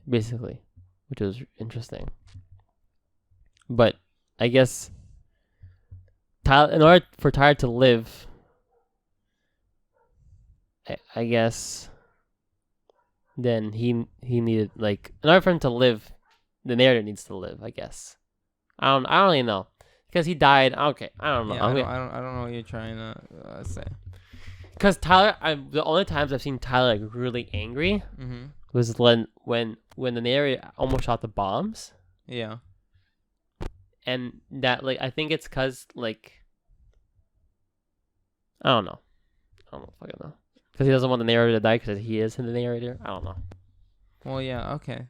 Basically, which was interesting. But I guess Tyler, in order for Tyler to live, I guess then he needed, like, in order for him to live, the narrator needs to live, I guess. I don't really know, because he died. Okay, I don't know. Yeah, I don't know what you're trying to say. Because Tyler, the only times I've seen Tyler like really angry was when the narrator almost shot the bombs. Yeah. And that, like, I think it's because, like, I don't know if I know. Because he doesn't want the narrator to die because he is the narrator. I don't know. Well, yeah, okay.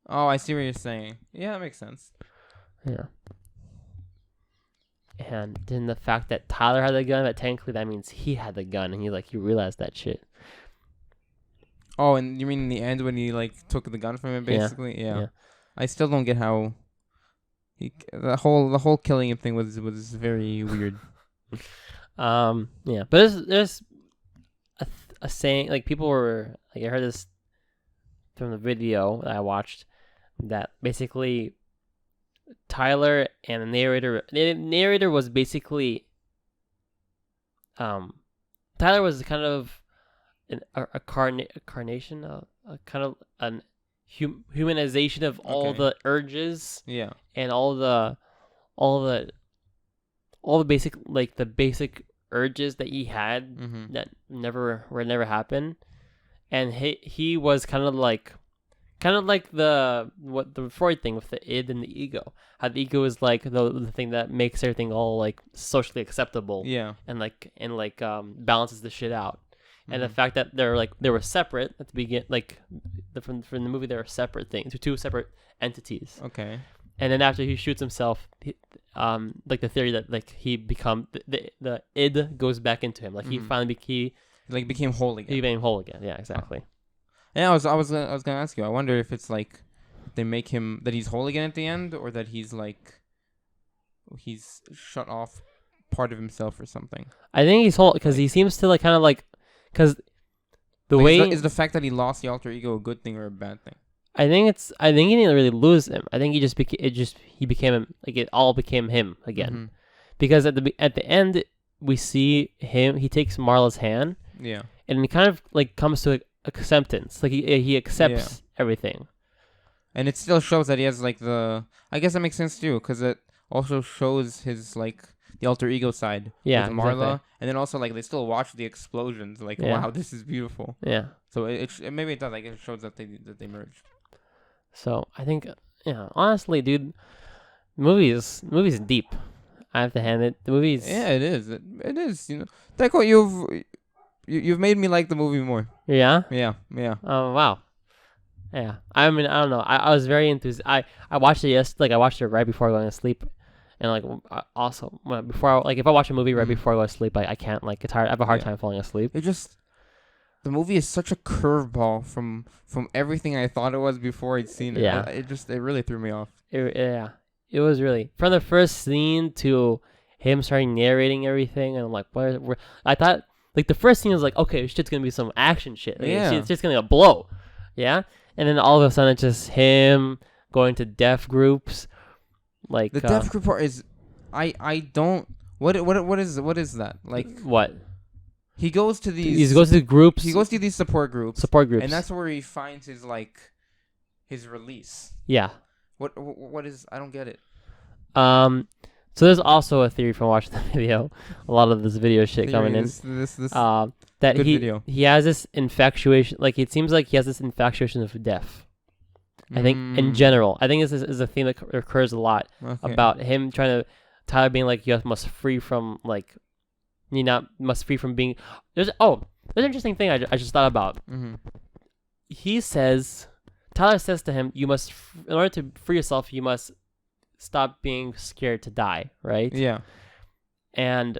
Oh, I see what you're saying. Yeah, that makes sense. Yeah. And then the fact that Tyler had the gun, but technically that means he had the gun, and he realized that shit. Oh, and you mean in the end when he like took the gun from him, basically? Yeah. I still don't get how the whole killing him thing was very weird. Yeah, but there's a saying, like, people were like, I heard this from the video that I watched, that basically Tyler and the narrator was basically Tyler was kind of a carnation, a kind of an humanization of all the urges, and all the basic, like, the basic urges that he had that never happened, and he was kind of like kind of like the Freud thing with the id and the ego. How the ego is like the thing that makes everything all like socially acceptable. Yeah. And balances the shit out. And the fact that they were separate at the begin, from the movie, they were separate things, two separate entities. Okay. And then after he shoots himself, the theory that he become the id goes back into him, he finally became whole again. He became whole again. Yeah, exactly. Yeah, I was gonna ask you. I wonder if it's like they make him that he's whole again at the end, or that he's shut off part of himself or something. I think he's whole because he seems to because the way is the fact that he lost the alter ego a good thing or a bad thing? I think he didn't really lose him. I think he became him. It all became him again, because at the end we see him. He takes Marla's hand. Yeah. And he kind of comes to acceptance. He accepts everything. And it still shows that he has I guess that makes sense too, because it also shows his the alter ego side with Marla, exactly. And then also they still watch the explosions. Wow, this is beautiful. Yeah. So maybe it does it shows that they merged. So I think honestly, dude, movies deep. I have to hand it. The movies. Yeah, it is. It is. Deco, you've made me like the movie more. Yeah. Yeah. Oh wow. Yeah. I mean, I don't know. I was very enthusiastic. I watched it I watched it right before going to sleep. And also before if I watch a movie right before I go to sleep, I can't get tired. I have a hard time falling asleep. The movie is such a curveball from everything I thought it was before I'd seen it. Yeah. It really threw me off. It was really from the first scene to him starting narrating everything, and I'm like, what? I thought the first scene was okay, shit's gonna be some action shit. It's just gonna blow, yeah. And then all of a sudden, it's just him going to deaf groups. The deaf group part is, I don't. What is that What? He goes to these. He goes to groups. He goes to these support groups, and that's where he finds his his release. Yeah. What is? I don't get it. So there's also a theory from watching the video. A lot of this video shit coming in. That he has this infatuation. It seems like he has this infatuation of death. I think in general, I think this is a theme that occurs a lot about him Tyler being you must free from must free from being. There's an interesting thing I just thought about. Tyler says to him, you must, in order to free yourself, you must stop being scared to die, right? Yeah. And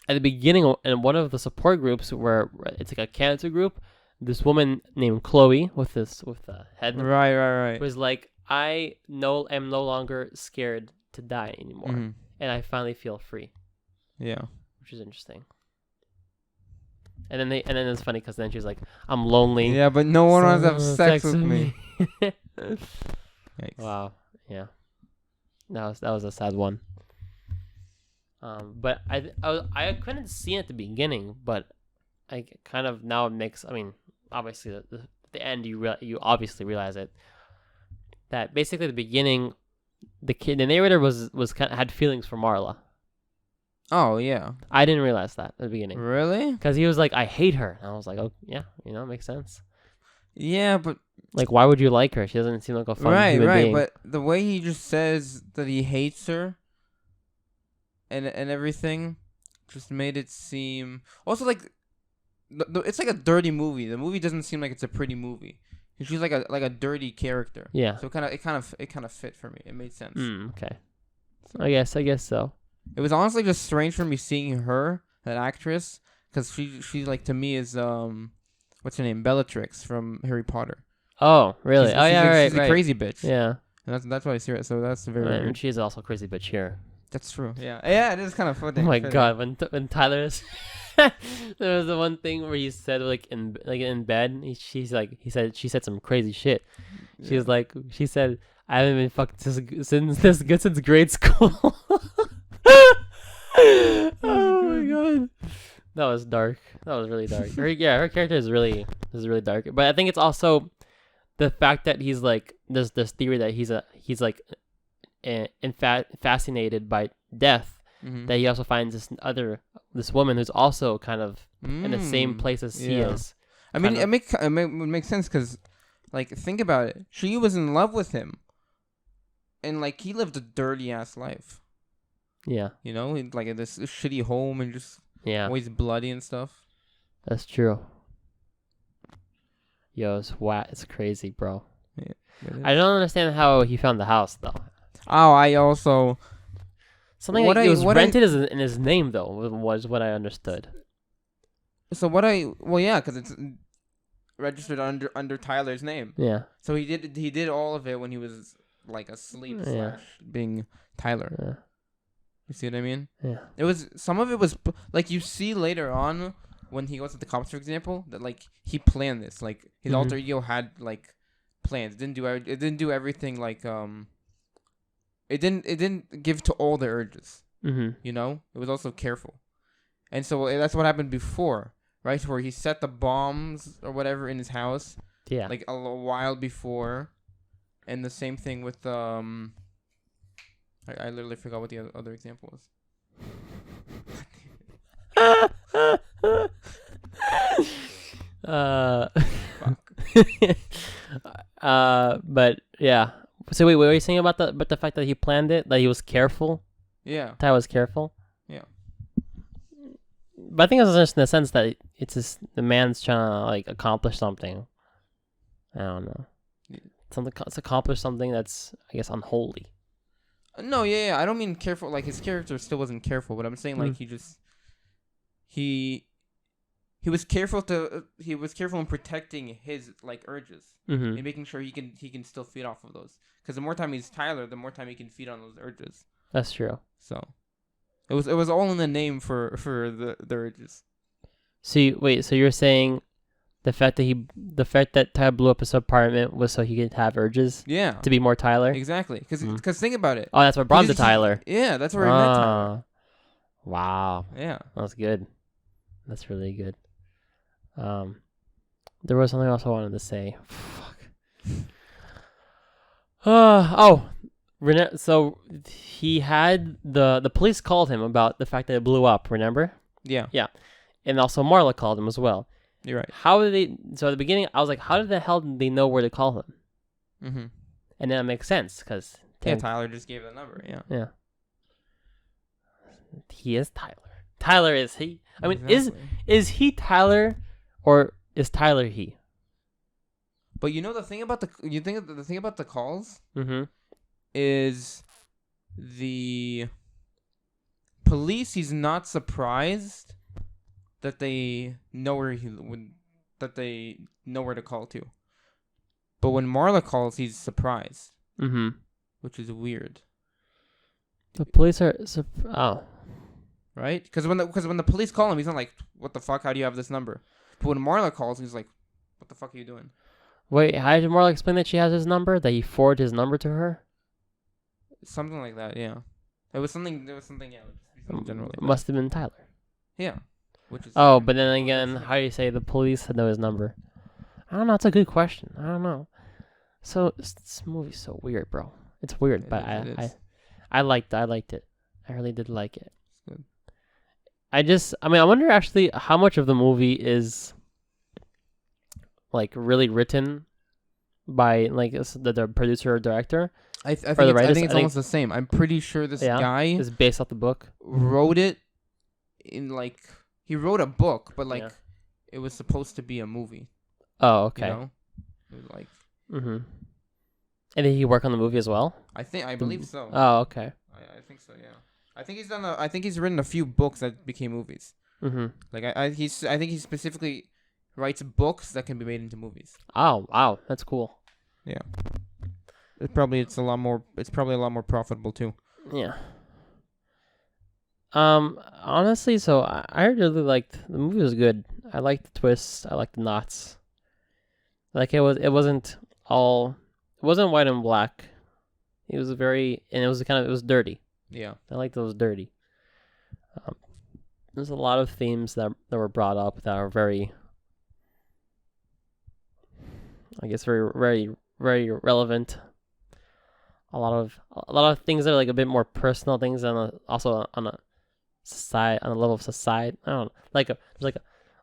at the beginning, in one of the support groups where it's a cancer group, this woman named Chloe with the head right was I am no longer scared to die anymore, and I finally feel free. Yeah, which is interesting. And then it's funny because then she's like, I'm lonely. Yeah, but no one wants to have sex with me. Wow. Yeah. That was a sad one. But I couldn't see it at the beginning, but I kind of now it makes. I mean, obviously at the end you obviously realize it. That basically at the beginning, the narrator was had feelings for Marla. Oh yeah. I didn't realize that at the beginning. Really? Because he was like, I hate her, and I was like, oh yeah, it makes sense. Yeah, but why would you like her? She doesn't seem like a fun human being. But the way he just says that he hates her, and everything, just made it seem also it's a dirty movie. The movie doesn't seem like it's a pretty movie. She's like a dirty character. Yeah. So it kind of fit for me. It made sense. Okay. So. I guess so. It was honestly just strange for me seeing her, that actress, because she to me is what's her name, Bellatrix from Harry Potter. Oh really? She's a crazy bitch. Yeah. And that's why I see her. So that's very. Right, and she's also a crazy bitch here. That's true. Yeah. It is kind of funny. Oh my god, when Tyler there was the one thing where he said in bed, she said some crazy shit. She said, I haven't been fucked since grade school. Oh my god, that was dark. That was really dark. Her character is really dark. But I think it's also the fact that he's there's this theory that he's fascinated by death, that he also finds this woman who's also kind of in the same place as he is. I mean, it would make sense because Like, think about it. She was in love with him. And, like, he lived a dirty-ass life. Yeah. You know? Like, in this shitty home and just always bloody and stuff. That's true. Yo, it's crazy, bro. Yeah, I don't understand how he found the house, though. Oh, I also... Something like it was rented in his name, though, was what I understood. So well, yeah, because it's registered under Tyler's name. Yeah. So he did all of it when he was like asleep / being Tyler. Yeah. You see what I mean? Yeah. Some of it was like you see later on when he goes to the cops, for example, that like he planned this. Like his alter ego had like plans. It didn't do everything like It didn't give to all the urges. You know, it was also careful, and so that's what happened before, right? Where he set the bombs or whatever in his house. Yeah. Like a while before, and the same thing with I literally forgot what the other example was. But yeah. So wait, what were you saying about the fact that he planned it? That he was careful? Yeah. Ty was careful? Yeah. But I think it's just in the sense that it's just the man's trying to like accomplish something. I don't know. It's accomplish something that's, I guess, unholy. No, yeah. I don't mean careful. Like his character still wasn't careful, but I'm saying like he was careful in protecting his like urges and making sure he can still feed off of those. Because the more time he's Tyler, the more time he can feed on those urges. That's true. So it was all in the name for the urges. So you're saying the fact that Tyler blew up his apartment was so he could have urges? Yeah. To be more Tyler? Exactly. Because think about it. Oh, that's what brought him to Tyler. Yeah, that's where he met Tyler. Wow. Yeah. That's good. That's really good. There was something else I wanted to say. Fuck. So he had the police called him about the fact that it blew up. Remember? Yeah. Yeah, and also Marla called him as well. You're right. How did they? So at the beginning, I was like, how the hell did they know where to call him? And then it makes sense because Tyler just gave the number. Yeah. Yeah. He is Tyler. Tyler is he? I mean, exactly. Is he Tyler, or is Tyler he? But you know the thing about the calls is the police. He's not surprised that they know where to call to. But when Marla calls, he's surprised. Which is weird. The police are right? Because when the police call him, he's not like, "What the fuck? How do you have this number?" But when Marla calls, he's like, "What the fuck are you doing?" Wait, how did Marla explain that she has his number? That he forwarded his number to her? Something like that, yeah. There was something, yeah. Generally, it must have been Tyler. Yeah. Which is but then again, how do you say the police know his number? I don't know. It's a good question. I don't know. So this movie's so weird, bro. It's weird, but I liked it. I really did like it. It's good. I wonder actually how much of the movie is like really written by like the producer or director. I think it's almost the same. I'm pretty sure this guy is based off the book. Wrote it in like he wrote a book, but like it was supposed to be a movie. Oh, okay. You know? It was like. And did he work on the movie as well? I believe so. Oh, okay. I think so. Yeah. I think he's written a few books that became movies. Like I think he specifically writes books that can be made into movies. Oh, wow, that's cool. Yeah. It's probably a lot more profitable too. Yeah. Honestly, so I really liked the movie. Was good. I liked the twists. I liked the knots. Like it wasn't white and black. It was it was dirty. Yeah. I liked that it was dirty. There's a lot of themes that were brought up that are very, I guess, very, very, very relevant. A lot of things that are like a bit more personal things, and also on a level of society. I don't know, there's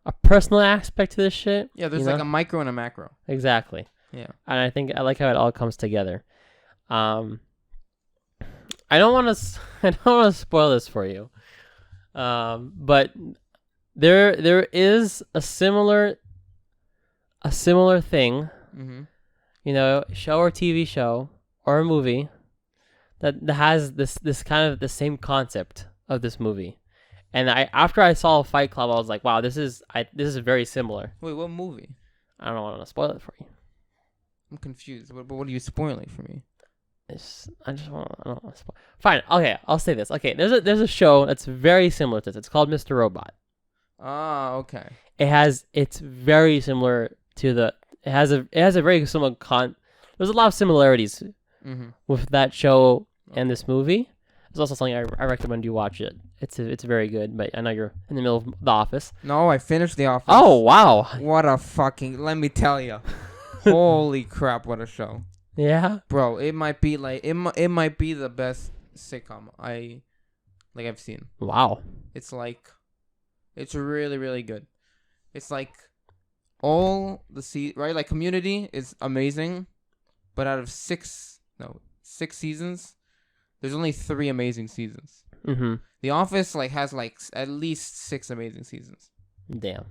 a personal aspect to this shit. Yeah, there's like a micro and a macro. Exactly. Yeah. And I like how it all comes together. I don't want to I don't want to spoil this for you. But there is a similar thing, show or TV show or a movie that has this kind of the same concept of this movie. And after I saw Fight Club, I was like, wow, this is very similar. Wait, what movie? I don't want to spoil it for you. I'm confused. But what are you spoiling for me? I don't want to spoil. Fine. Okay, I'll say this. Okay, there's a show that's very similar to this. It's called Mr. Robot. Ah, okay. It's very similar to it has a very similar there's a lot of similarities with that show and this movie. It's also something I recommend you watch it. It's very good, but I know you're in the middle of The Office. No, I finished The Office. Oh, wow. What a fucking, let me tell you. Holy crap, what a show. Yeah? Bro, it might be it might be the best sitcom I've seen. Wow. It's really, really good. It's like all the right? Like Community is amazing, but out of 6 seasons, there's only 3 amazing seasons. Mm-hmm. The Office has at least 6 amazing seasons. Damn.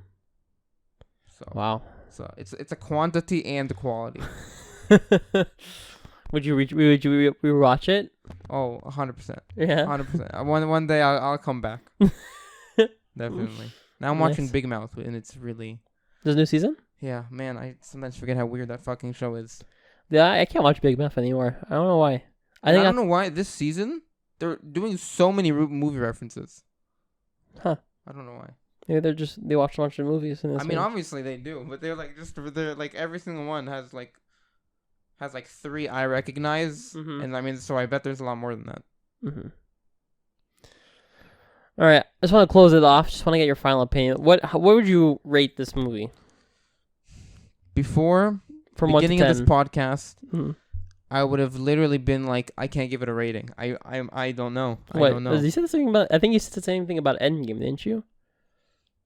So wow. So it's a quantity and quality. Would you rewatch it? Oh, 100%. Yeah. 100%. One day I'll come back. Definitely. Now I'm watching Big Mouth, and it's really. There's a new season? Yeah, man. I sometimes forget how weird that fucking show is. Yeah, I can't watch Big Mouth anymore. I don't know why. I don't know why this season they're doing so many movie references. Huh. I don't know why. Yeah, they watch a bunch of movies. I mean, obviously they do, but they're every single one has 3 I recognize, and I mean, so I bet there's a lot more than that. Mm-hmm. All right, I just want to close it off. Just want to get your final opinion. What would you rate this movie? Before from beginning 1 to 10 of this podcast, I would have literally been like, I can't give it a rating. I don't know. I don't know. You said something about? I think you said the same thing about Endgame, didn't you?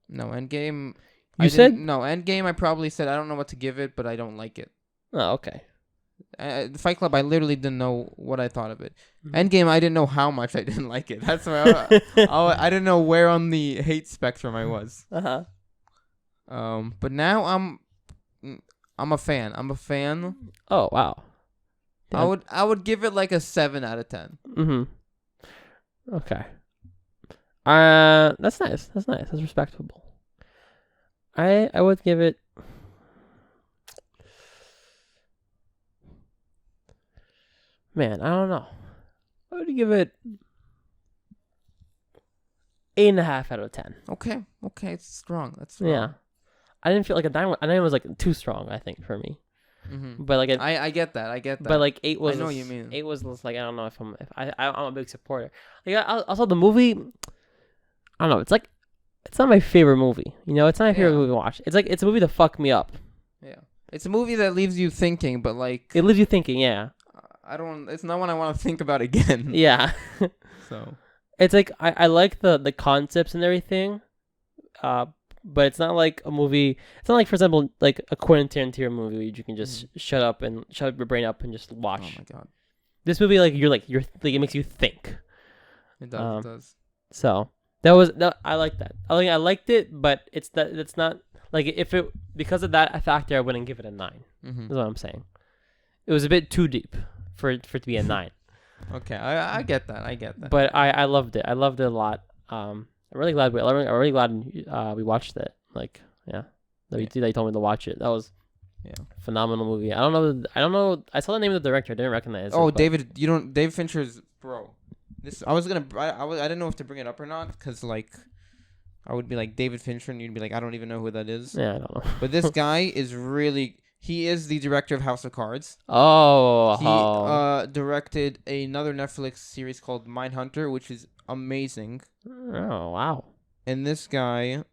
No, Endgame. Endgame. I probably said I don't know what to give it, but I don't like it. Oh, okay. Fight Club, I literally didn't know what I thought of it. Endgame, I didn't know how much I didn't like it. That's why I didn't know where on the hate spectrum I was. But now I'm a fan. I'm a fan. Oh wow. Yeah. I would give it like a 7 out of 10. Okay. That's nice. That's nice. That's respectable. I would give it. Man, I don't know. I would give it 8.5 out of 10. Okay, it's strong. That's strong. Yeah, I didn't feel like a 9 was like too strong. I think for me, but like I get that. But like 8 was. I know what you mean. 8 was like, I don't know if I'm a big supporter. Like also the movie, I don't know. It's not my favorite movie. It's not my favorite movie to watch. It's a movie to fuck me up. Yeah, it's a movie that leaves you thinking, but like it leaves you thinking. Yeah. It's not one I want to think about again. Yeah. So it's like I like the concepts and everything, but it's not like a movie. It's not like, for example, like a Quentin Tarantino movie where you can just shut your brain up and just watch. Oh my god. This movie, it makes you think. It does. It does. So I like that. I liked it, but it's not like because of that factor, I wouldn't give it a 9. That's what I'm saying. It was a bit too deep for it to be a 9. Okay, I get that. But I loved it. I loved it a lot. I'm really glad we watched it. Like, yeah, that you told me to watch it. That was phenomenal movie. I don't know. I saw the name of the director. I didn't recognize it. Oh, David. Dave Fincher's bro. I didn't know if to bring it up or not, because like I would be like David Fincher and you'd be like, I don't even know who that is. Yeah, I don't know. But this guy is really. He is the director of House of Cards. Oh. He directed another Netflix series called Mindhunter, which is amazing. Oh, wow. And this guy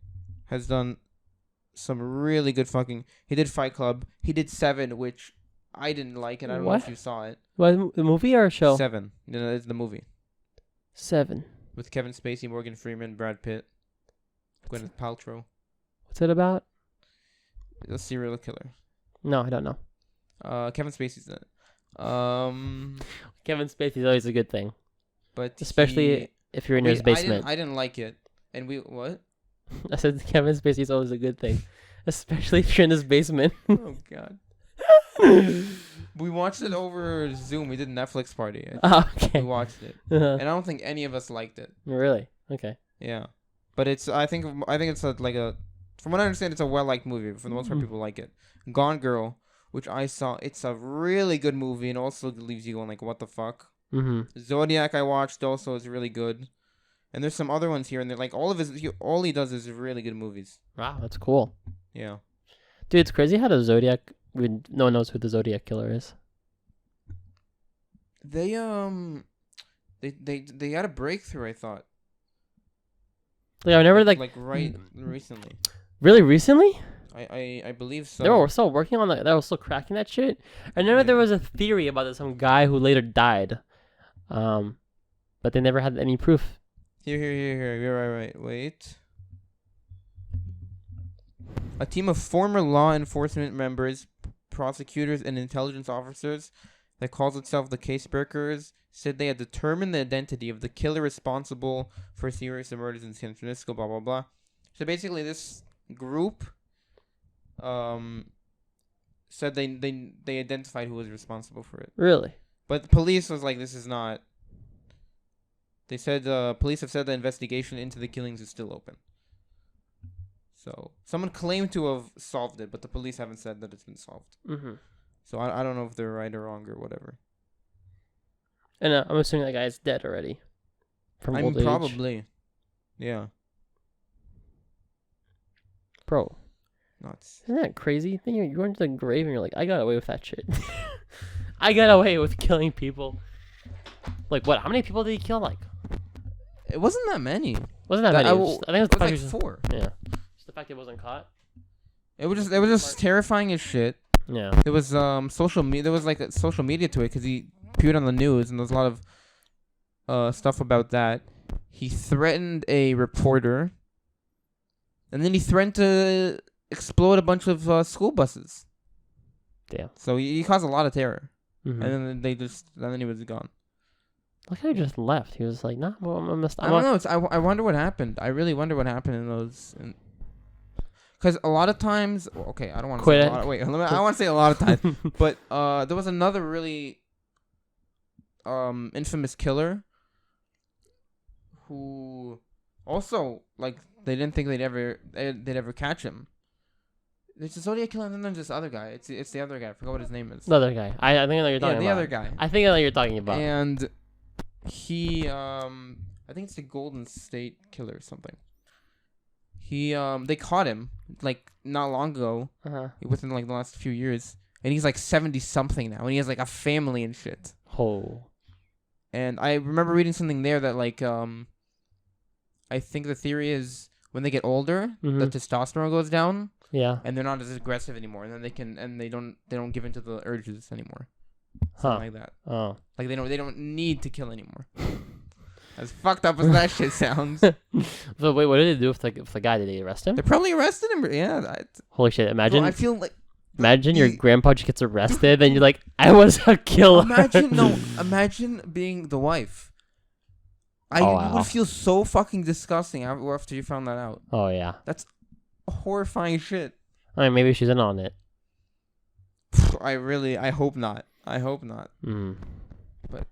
has done some really good fucking... He did Fight Club. He did Seven, which I didn't like, and I don't know if you saw it. What, the movie or a show? Seven. No, it's the movie. 7. With Kevin Spacey, Morgan Freeman, Brad Pitt, Gwyneth Paltrow. What's it about? A serial killer. No, I don't know. Kevin Spacey's in it. Kevin Spacey's always a good thing, But especially if you're in his basement. I didn't like it. And what? I said Kevin Spacey's always a good thing, especially if you're in his basement. Oh God. We watched it over Zoom. We did a Netflix party. Oh, okay. We watched it, and I don't think any of us liked it. Really? Okay. Yeah, but I think it's from what I understand, it's a well-liked movie. For the most part, people like it. Gone Girl, which I saw, it's a really good movie, and also leaves you going like, what the fuck? Mm-hmm. Zodiac I watched also is really good, and there's some other ones here, and they're like all he does is really good movies. Wow, that's cool. Yeah, dude, it's crazy how the Zodiac. No one knows who the Zodiac killer is. They had a breakthrough, I thought. Yeah, I never recently. Really recently? I believe so. They were still working on that. They were still cracking that shit. I remember there was a theory about some guy who later died, but they never had any proof. Here. You're right. Wait. A team of former law enforcement members, prosecutors, and intelligence officers that calls itself the Casebreakers said they had determined the identity of the killer responsible for serious murders in San Francisco, blah, blah, blah. So basically this group said they identified who was responsible for it. Really? But the police was like, this is not... They said police have said the investigation into the killings is still open. So someone claimed to have solved it, but the police haven't said that it's been solved. Mm-hmm. So I don't know if they're right or wrong or whatever. And I'm assuming that guy's dead already. From old age. Probably. Yeah. Bro. Nuts. Isn't that crazy? Then you're going to the grave and you're like, I got away with that shit. I got away with killing people. Like what? How many people did he kill? Like, it wasn't that many. Wasn't that many? I think it was like 4. Yeah. Just the fact it wasn't caught. It was just terrifying as shit. Yeah. There was social media. There was like a social media to it because he appeared on the news, and there's a lot of stuff about that. He threatened a reporter, and then he threatened to explode a bunch of school buses. Damn. So he caused a lot of terror, mm-hmm. and then he was gone. Look how he just left. He was like, "Nah, well, I don't know. I wonder what happened. I really wonder what happened in those. Because a lot of times, okay, I don't want to say a lot. Wait, I want to say a lot of times, but there was another really infamous killer who also like they didn't think they'd ever catch him. There's a Zodiac killer, and then there's this other guy. It's the other guy. I forgot what his name is. The other guy. I think I know you're talking about. Yeah, the other guy. I think I know you're talking about. And he I think it's the Golden State Killer or something. He they caught him like not long ago, within like the last few years, and he's like 70 something now, and he has like a family and shit. Oh. And I remember reading something there that like I think the theory is when they get older, the testosterone goes down. Yeah. And they're not as aggressive anymore, and then they don't give into the urges anymore. Something like that. Oh. Like they don't need to kill anymore. As fucked up as that shit sounds. So wait, what did they do with the guy? Did they arrest him? They probably arrested him. Yeah. Holy shit! Imagine. Bro, I feel like. Imagine your grandpa just gets arrested, and you're like, "I was a killer." Imagine being the wife. You would feel so fucking disgusting after you found that out. Oh yeah. That's horrifying shit. I mean, maybe she's in on it. I hope not. Mm. But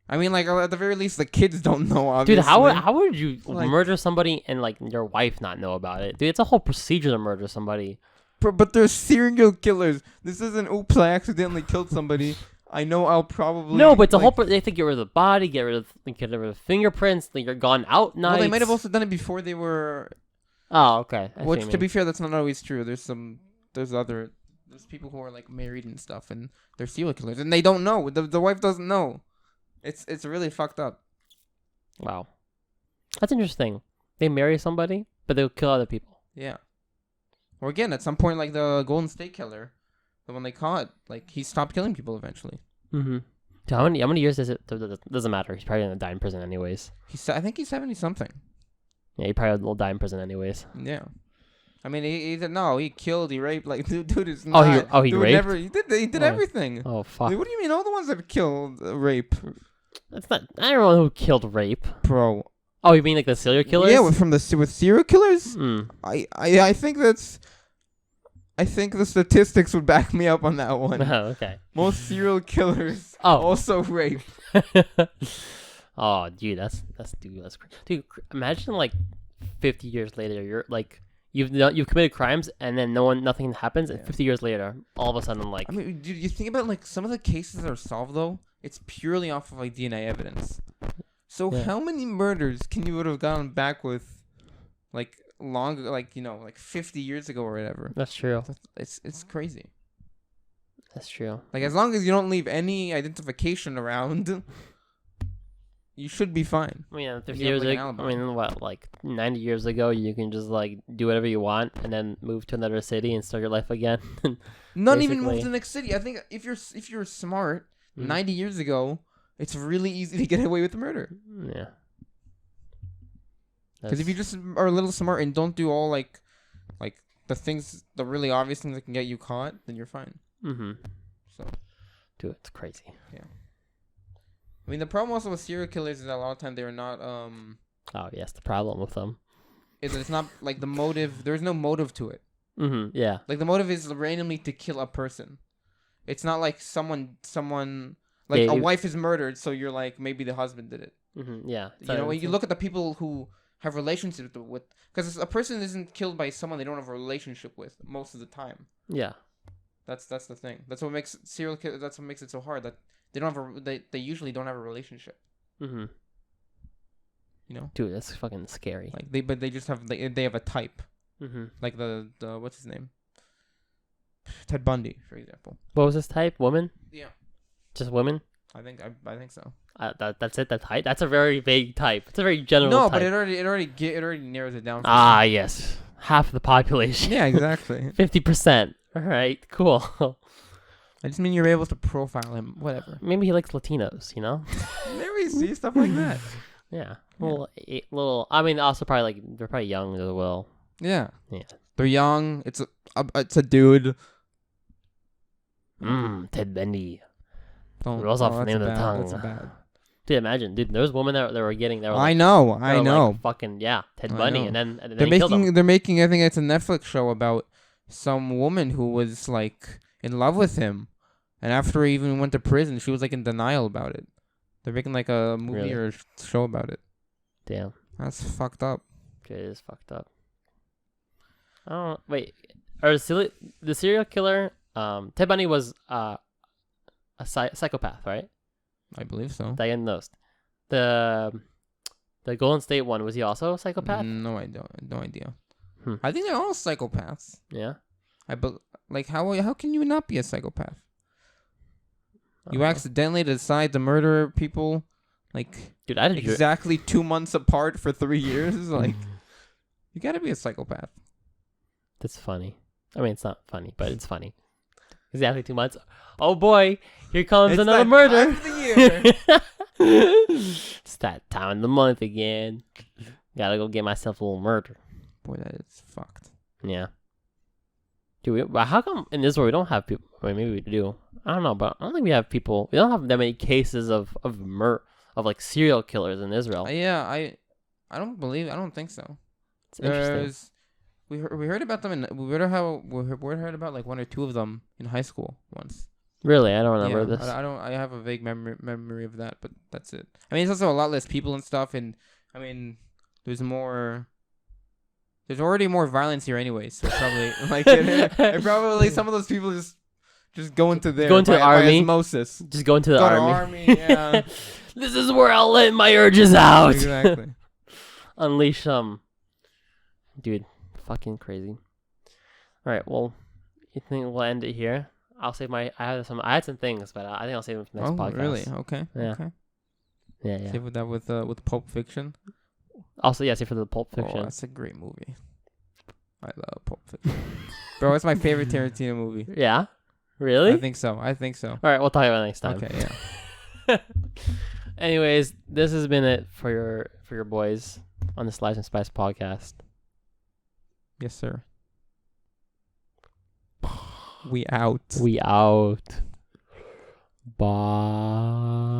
I mean, like at the very least, the kids don't know. Obviously. Dude, how would you murder somebody and like your wife not know about it? Dude, it's a whole procedure to murder somebody. But they're serial killers. This isn't oops, I accidentally killed somebody. I know I'll probably... No, but they have to get rid of the body, get rid of the fingerprints, like you're gone out nights. Well, they might have also done it before they were... Oh, okay. Which, to be fair, that's not always true. There's people who are like married and stuff, and they're serial killers, and they don't know. The wife doesn't know. It's really fucked up. Wow. That's interesting. They marry somebody, but they'll kill other people. Yeah. Or again, at some point, like the Golden State Killer, the one they caught, like he stopped killing people eventually. Mm-hmm. Dude, how many years does it? Doesn't matter. He's probably gonna die in prison anyways. I think he's 70 something. Yeah, he probably will die in prison anyways. Yeah. I mean, he said no. He killed. He raped. Like, dude is not. He dude raped. He did everything. Oh fuck. Like, what do you mean? All the ones that killed rape, That's not everyone who killed rape. bro. Oh, you mean like the serial killers? Yeah, with serial killers. Mm. I think that's. I think the statistics would back me up on that one. Oh, okay. Most serial killers Oh. also rape. Oh, dude, that's crazy. Dude, imagine like 50 years later, you're like you've committed crimes and then nothing happens, and 50 years later, all of a sudden, like. I mean, dude, you think about like some of the cases that are solved though. It's purely off of like DNA evidence. So how many murders can you would have gone back with, like longer, like 50 years ago or whatever? That's true. It's crazy. That's true. Like as long as you don't leave any identification around, you should be fine. I mean, 50 years ago. I mean, what, like 90 years ago, you can just like do whatever you want and then move to another city and start your life again. Not even move to the next city. I think if you're smart, 90 years ago, it's really easy to get away with murder. Yeah. Because if you just are a little smart and don't do all like the really obvious things that can get you caught, then you're fine. Mm-hmm. So, dude, it's crazy. Yeah. I mean, the problem also with serial killers is that a lot of time they're not. Oh yes, the problem with them is that it's not like the motive. There's no motive to it. Mm-hmm. Yeah. Like the motive is randomly to kill a person. It's not like someone like a wife is murdered, so you're like maybe the husband did it. Mm-hmm. Yeah. When you look at the people who have relationships with, because a person isn't killed by someone they don't have a relationship with most of the time. Yeah. That's the thing. That's what makes serial killer. That's what makes it so hard. That they don't have they usually don't have a relationship. Mm-hmm. Dude, that's fucking scary. Like they just have they have a type. Mm-hmm. Like the what's his name? Ted Bundy, for example. What was his type? Woman? Yeah. Just women? I think so. That's it. That type. That's a very vague type. It's a very general. No, type. but it already narrows it down. Yes, half the population. Yeah, exactly. 50%. All right, cool. I just mean you're able to profile him. Whatever. Maybe he likes Latinos. There we see stuff like that. Yeah. Little. I mean, also probably like they're probably young as well. Yeah. Yeah. They're young. It's a dude. Ted Bundy. Rolls off the name of the tongue. That's bad. Dude, imagine, dude. There was women that were getting. I know. Like, fucking Ted Bundy, and then they're killed him. They're making. I think it's a Netflix show about some woman who was like in love with him, and after he even went to prison, she was like in denial about it. They're making like a movie or a show about it. Damn. That's fucked up. It is fucked up. Wait. The serial killer? Ted Bundy was a psychopath, right? I believe so. Diagnosed. The Golden State one, was he also a psychopath? No, I don't. No idea. I think they're all psychopaths. Yeah. How can you not be a psychopath? You accidentally decide to murder people, like, dude, I did exactly 2 months apart for 3 years. Like, you gotta be a psychopath. That's funny. I mean, it's not funny, but it's funny. Exactly 2 months. Oh boy, here comes another murder. It's that time of the month again. Gotta go get myself a little murder. Boy, that is fucked. Yeah. Dude, how come in Israel we don't have people? I mean, maybe we do. I don't know, but I don't think we have people. We don't have that many cases of like serial killers in Israel. Yeah, I don't think so. It's interesting. We heard about them we heard about like one or two of them in high school once. Really, I don't remember this. I have a vague memory of that, but that's it. I mean, it's also a lot less people and stuff, and I mean, there's already more violence here anyway, so probably like and probably some of those people just go into the army, osmosis. Just go into the army. Yeah. This is where I'll let my urges out. Exactly. Unleash them. Dude, fucking crazy. All right, well, you think we'll end it here? I'll save I had some things, but I think I'll save them for the next podcast. Oh, really? Okay. Yeah. Okay. Yeah. Save that with Pulp Fiction. Also, save for the Pulp Fiction. Oh, that's a great movie. I love Pulp Fiction. Bro, it's my favorite Tarantino movie. Yeah? Really? I think so. All right, we'll talk about it next time. Okay, yeah. Anyways, this has been it for your boys on the Slice and Spice podcast. Yes, sir. We out. We out. Bye.